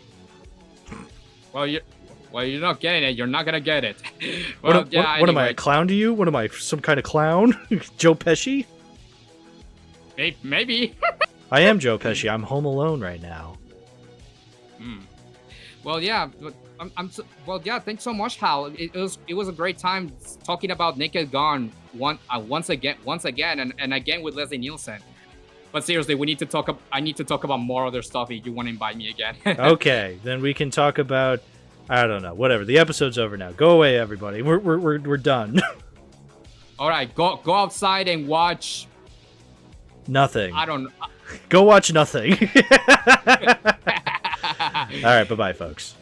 Well, you're not getting it. You're not gonna get it. Well, what am I, a clown to you? What am I, some kind of clown? Joe Pesci? Maybe. I am Joe Pesci. I'm home alone right now. Well, yeah. Well, yeah. Thanks so much, Hal. It was a great time talking about Naked Gun once again, and again with Leslie Nielsen. But seriously, I need to talk about more other stuff if you want to invite me again. Okay, then we can talk about, I don't know, whatever. The episode's over now. Go away, everybody. We're done. All right, go outside and watch Nothing. I don't. Go watch nothing. All right, bye-bye, folks.